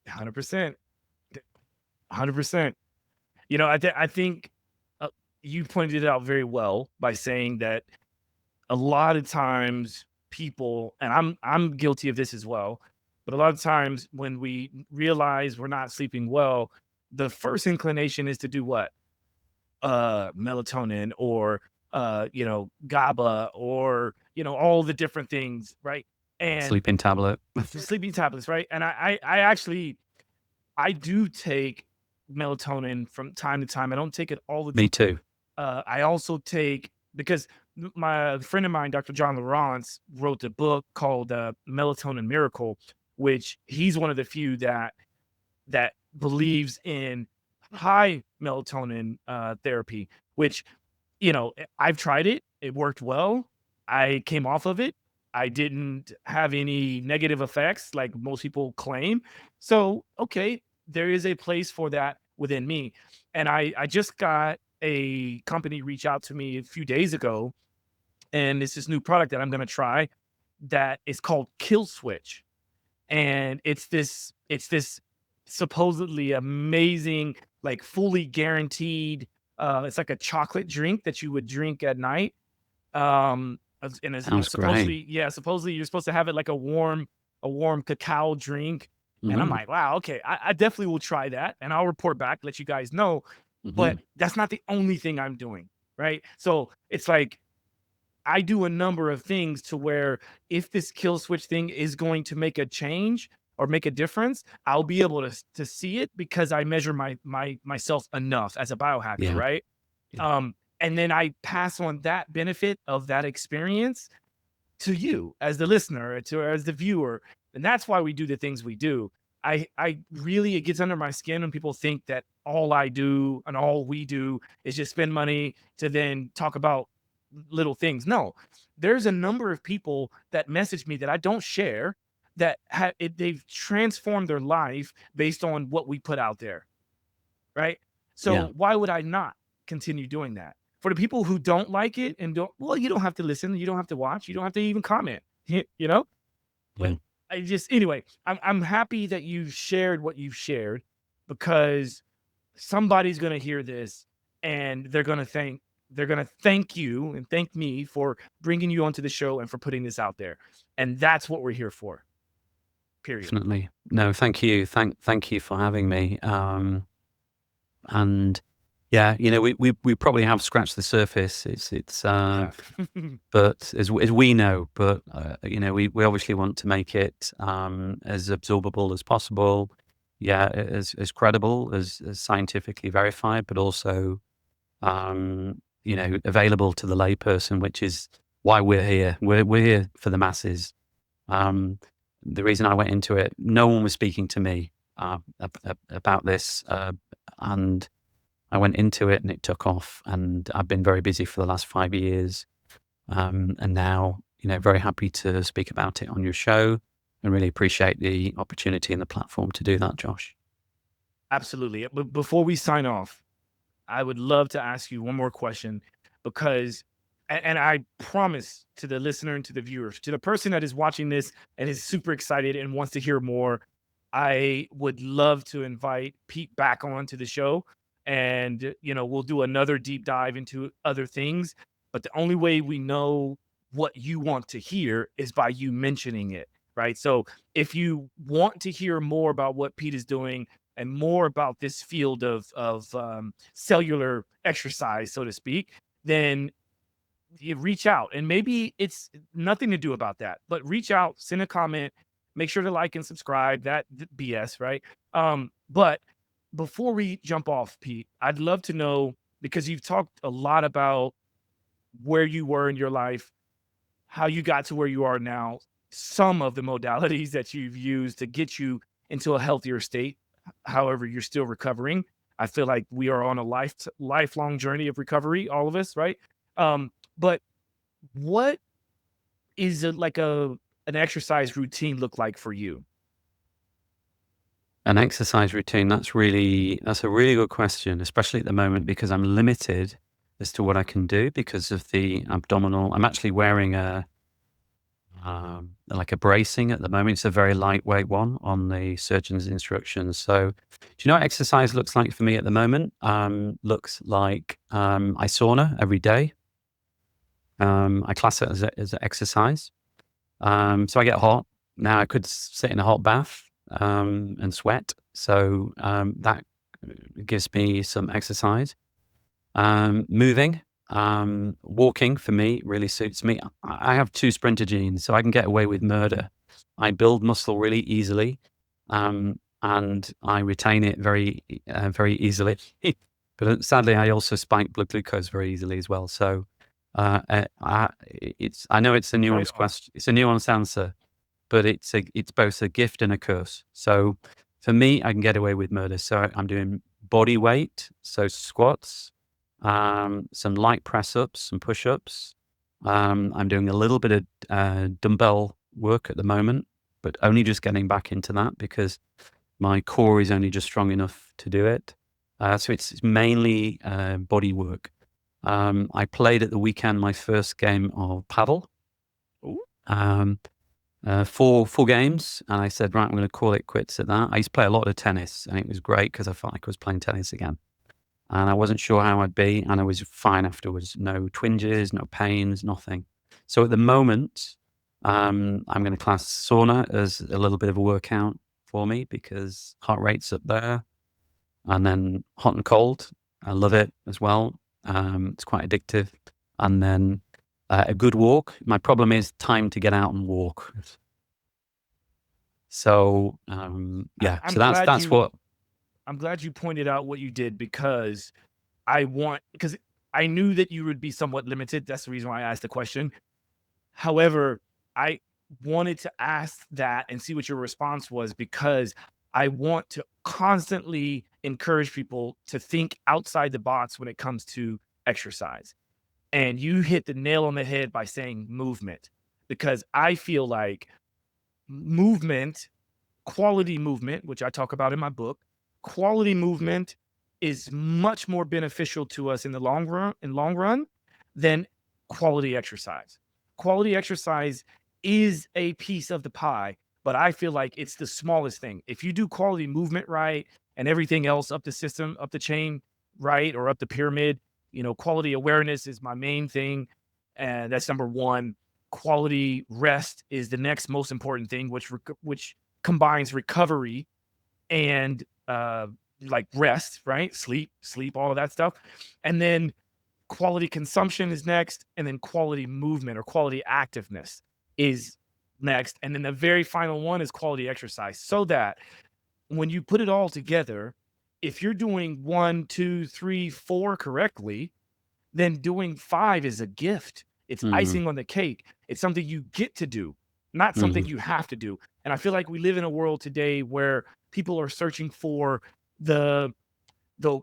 100%. 100%. I think you pointed it out very well by saying that a lot of times people, and I'm guilty of this as well, but a lot of times when we realize we're not sleeping well, the first inclination is to do what? Melatonin or GABA or all the different things, right? And Sleeping tablet. sleeping tablets, right? And I actually do take melatonin from time to time. I don't take it all the time. Me too. I also take, because my friend of mine, Dr. John Lawrence, wrote a book called Melatonin Miracle, which he's one of the few that believes in high melatonin therapy, which, I've tried it. It worked well. I came off of it. I didn't have any negative effects like most people claim. So, okay, there is a place for that within me. And I just got a company reach out to me a few days ago, and it's this new product that I'm going to try that is called Kill Switch. And it's this supposedly amazing, like fully guaranteed, it's like a chocolate drink that you would drink at night. And it's Sounds supposedly, great. supposedly you're supposed to have it like a warm cacao drink. And I'm Mhm. like, wow, okay, I definitely will try that, and I'll report back, let you guys know. But Mhm. that's not the only thing I'm doing, right? So it's like I do a number of things to where if this kill switch thing is going to make a change or make a difference, I'll be able to see it because I measure myself enough as a biohacker, Yeah. right? Yeah. And then I pass on that benefit of that experience to you as the listener, to as the viewer. And that's why we do the things we do. I really, it gets under my skin when people think that all I do and all we do is just spend money to then talk about little things. No, there's a number of people that message me that I don't share that they've transformed their life based on what we put out there. Right. Yeah. So why would I not continue doing that? For the people who don't like it and you don't have to listen, you don't have to watch, you don't have to even comment, you know? Yeah. But anyway, I'm happy that you shared what you've shared, because somebody's going to hear this and they're going to thank you and thank me for bringing you onto the show and for putting this out there. And that's what we're here for. Period. Definitely. No, thank you. Thank you for having me. And yeah, we probably have scratched the surface. Yeah. But as we know, but we obviously want to make it as absorbable as possible. Yeah, as credible, as scientifically verified, but also available to the layperson, which is why we're here. We're here for the masses. The reason I went into it, no one was speaking to me about this, and I went into it and it took off, and I've been very busy for the last 5 years. And now, very happy to speak about it on your show, and really appreciate the opportunity and the platform to do that, Josh. Absolutely. But before we sign off, I would love to ask you one more question, because, and I promise to the listener and to the viewers, to the person that is watching this and is super excited and wants to hear more, I would love to invite Pete back onto the show, and we'll do another deep dive into other things. But the only way we know what you want to hear is by you mentioning it, right? So if you want to hear more about what Pete is doing and more about this field of cellular exercise, so to speak, then you reach out. And maybe it's nothing to do about that, but reach out, send a comment, make sure to like and subscribe. That BS, right? But before we jump off, Pete, I'd love to know, because you've talked a lot about where you were in your life, how you got to where you are now, some of the modalities that you've used to get you into a healthier state. However, you're still recovering. I feel like we are on a lifelong journey of recovery, all of us, right? But what is an exercise routine look like for you? An exercise routine, that's a really good question, especially at the moment, because I'm limited as to what I can do because of the abdominal. I'm actually wearing like a bracing at the moment. It's a very lightweight one on the surgeon's instructions. So do you know what exercise looks like for me at the moment? Looks like I sauna every day. I class it as an exercise. So I get hot. Now I could sit in a hot bath and sweat. So that gives me some exercise. Moving, walking for me really suits me. I have 2 sprinter genes, so I can get away with murder. I build muscle really easily, and I retain it very easily. But sadly, I also spike blood glucose very easily as well. So I know it's a nuanced question. It's a nuanced answer, but it's both a gift and a curse. So for me, I can get away with murder. So I'm doing body weight, so squats, some light press ups, some push ups. I'm doing a little bit of dumbbell work at the moment, but only just getting back into that because my core is only just strong enough to do it. So it's mainly body work. I played at the weekend my first game of paddle. Four games, and I said, right, I'm going to call it quits at that. I used to play a lot of tennis, and it was great because I felt like I was playing tennis again. And I wasn't sure how I'd be, and I was fine afterwards. No twinges, no pains, nothing. So at the moment, I'm going to class sauna as a little bit of a workout for me because heart rate's up there. And then hot and cold, I love it as well. It's quite addictive. And then a good walk. My problem is time to get out and walk. So that's what. I'm glad you pointed out what you did because I knew that you would be somewhat limited. That's the reason why I asked the question. However, I wanted to ask that and see what your response was, because I want to constantly encourage people to think outside the box when it comes to exercise. And you hit the nail on the head by saying movement, because I feel like movement, quality movement, which I talk about in my book, quality movement is much more beneficial to us in the long run than quality exercise. Quality exercise is a piece of the pie, but I feel like it's the smallest thing. If you do quality movement right and everything else up the system, up the chain right, or up the pyramid, quality awareness is my main thing. And that's number one. Quality rest is the next most important thing, which combines recovery and like rest, right? Sleep, all of that stuff. And then quality consumption is next. And then quality movement or quality activeness is next. And then the very final one is quality exercise. So that when you put it all together, if you're doing 1, 2, 3, 4 correctly, then doing 5 is a gift. It's Mm, icing on the cake. It's something you get to do, not something mm, you have to do. And I feel like we live in a world today where people are searching for the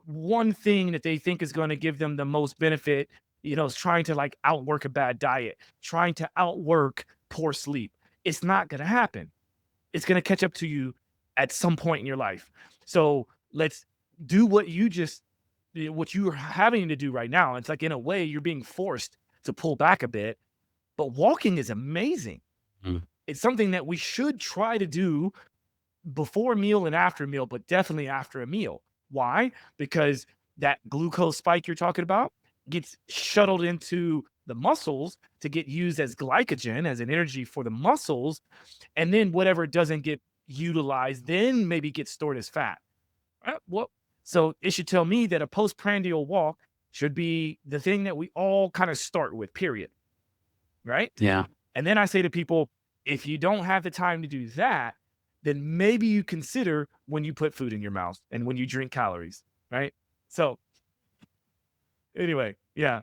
one thing that they think is going to give them the most benefit, is trying to like outwork a bad diet, trying to outwork poor sleep. It's not going to happen. It's going to catch up to you at some point in your life. So let's do what you're having to do right now. It's like, in a way, you're being forced to pull back a bit, but walking is amazing. mm. It's something that we should try to do before a meal and after a meal, but definitely after a meal. Why? Because that glucose spike you're talking about gets shuttled into the muscles to get used as glycogen, as an energy for the muscles. And then whatever doesn't get utilized, then maybe gets stored as fat. Well, so it should tell me that a postprandial walk should be the thing that we all kind of start with, period. Right. Yeah. And then I say to people, if you don't have the time to do that, then maybe you consider when you put food in your mouth and when you drink calories. Right. So anyway, yeah.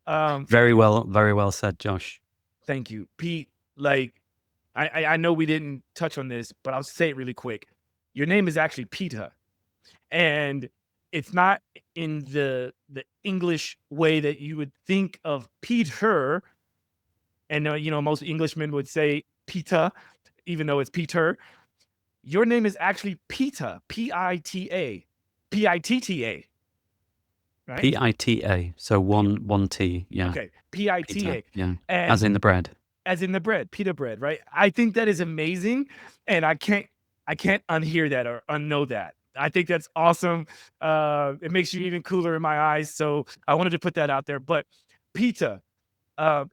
Um, Very well said, Josh. thank you, Pete. Like, I know we didn't touch on this, but I'll say it really quick. Your name is actually Peter, and it's not in the English way that you would think of Peter. And most Englishmen would say Peter, even though it's Peter. Your name is actually Pita, Pita, Pitta, right? PITA. So one T. Yeah. Okay, Pita. Pita, Yeah. and As in the bread. as in the bread, pita bread, right? I think that is amazing, and I can't unhear that or unknow that. I think that's awesome. It makes you even cooler in my eyes, so I wanted to put that out there. But Pita,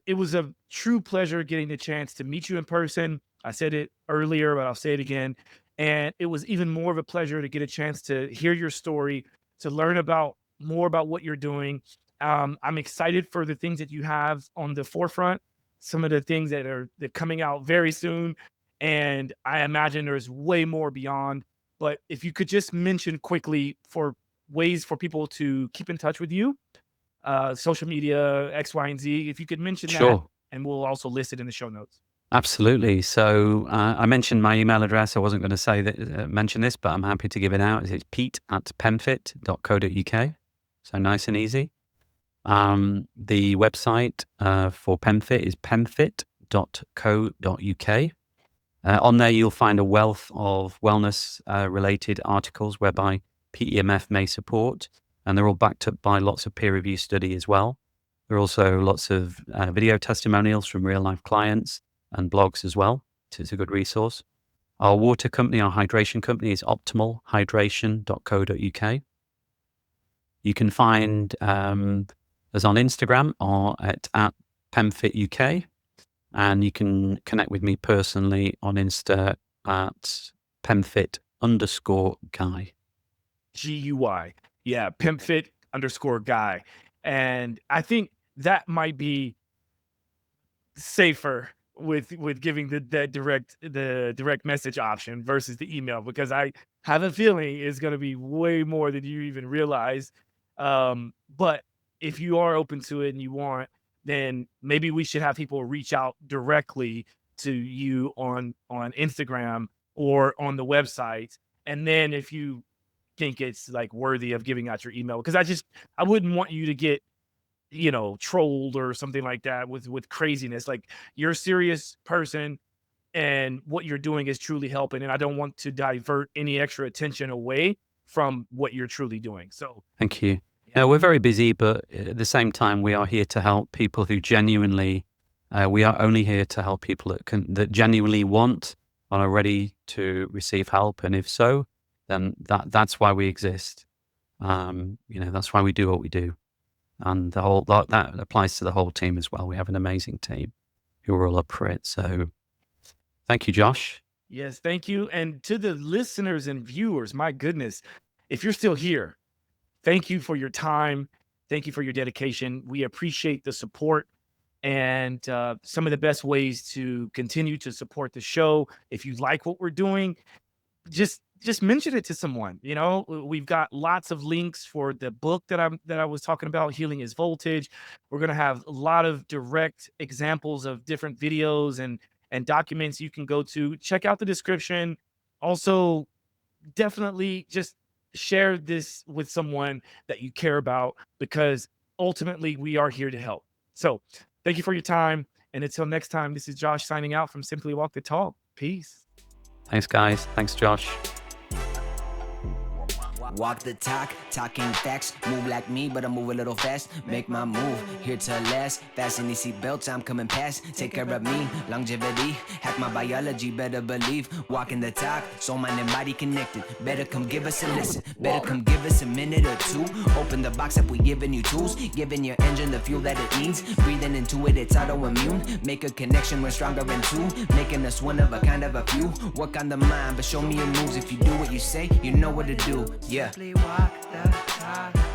it was a true pleasure getting the chance to meet you in person. I said it earlier, but I'll say it again. And it was even more of a pleasure to get a chance to hear your story, to learn about more about what you're doing. I'm excited for the things that you have on the forefront, some of the things that coming out very soon. And I imagine there's way more beyond. But if you could just mention quickly for ways for people to keep in touch with you, social media, X, Y, and Z. If you could mention that, Sure. and we'll also list it in the show notes. Absolutely. So I mentioned my email address. I wasn't going to say that, mention this, but I'm happy to give it out. It's pete@pemfit.co.uk. So nice and easy. The website for PEMFit is pemfit.co.uk. On there, you'll find a wealth of wellness related articles whereby PEMF may support, and they're all backed up by lots of peer review study as well. There are also lots of video testimonials from real life clients and blogs as well. So it's a good resource. Our water company, our hydration company is optimalhydration.co.uk. You can find us on Instagram or at PemFitUK. And you can connect with me personally on Insta at PemFit_guy. GUI. Yeah, PIMFit_guy. And I think that might be safer with giving the direct message option versus the email, because I have a feeling it's going to be way more than you even realize. But if you are open to it and you want, then maybe we should have people reach out directly to you on Instagram or on the website. And then if you think it's like worthy of giving out your email, because I wouldn't want you to get, trolled or something like that with craziness. Like, you're a serious person and what you're doing is truly helping. And I don't want to divert any extra attention away from what you're truly doing. So Thank you. Yeah, we're very busy, but at the same time, we are here to help people who genuinely, we are only here to help people that genuinely want and are ready to receive help. And if so, then that's why we exist. That's why we do what we do. And that applies to the whole team as well. We have an amazing team who are all up for it. So thank you, Josh. yes, thank you. And to the listeners and viewers, my goodness, if you're still here, thank you for your time. Thank you for your dedication. We appreciate the support. And some of the best ways to continue to support the show, if you like what we're doing, just mention it to someone. We've got lots of links for the book that I was talking about, Healing is Voltage. We're going to have a lot of direct examples of different videos and documents you can go to. Check out the description. Also, definitely just share this with someone that you care about, because ultimately we are here to help. So thank you for your time. And until next time, this is Josh signing out from Simply Walk the Talk. Peace. Thanks, guys. Thanks, Josh. Walk the talk, talking facts. Move like me, but I move a little fast. Make my move, here to last. Fasten these seatbelts, I'm coming past. Take care of me, longevity. Hack my biology, better believe. Walking the talk, soul, mind, and body connected. Better come give us a listen. Better come give us a minute or two. Open the box up, we giving you tools. Giving your engine the fuel that it needs. Breathing into it, it's autoimmune. Make a connection, we're stronger in two. Making us one of a kind of a few. Work on the mind, but show me your moves. If you do what you say, you know what to do. Yeah. Simply walk the talk.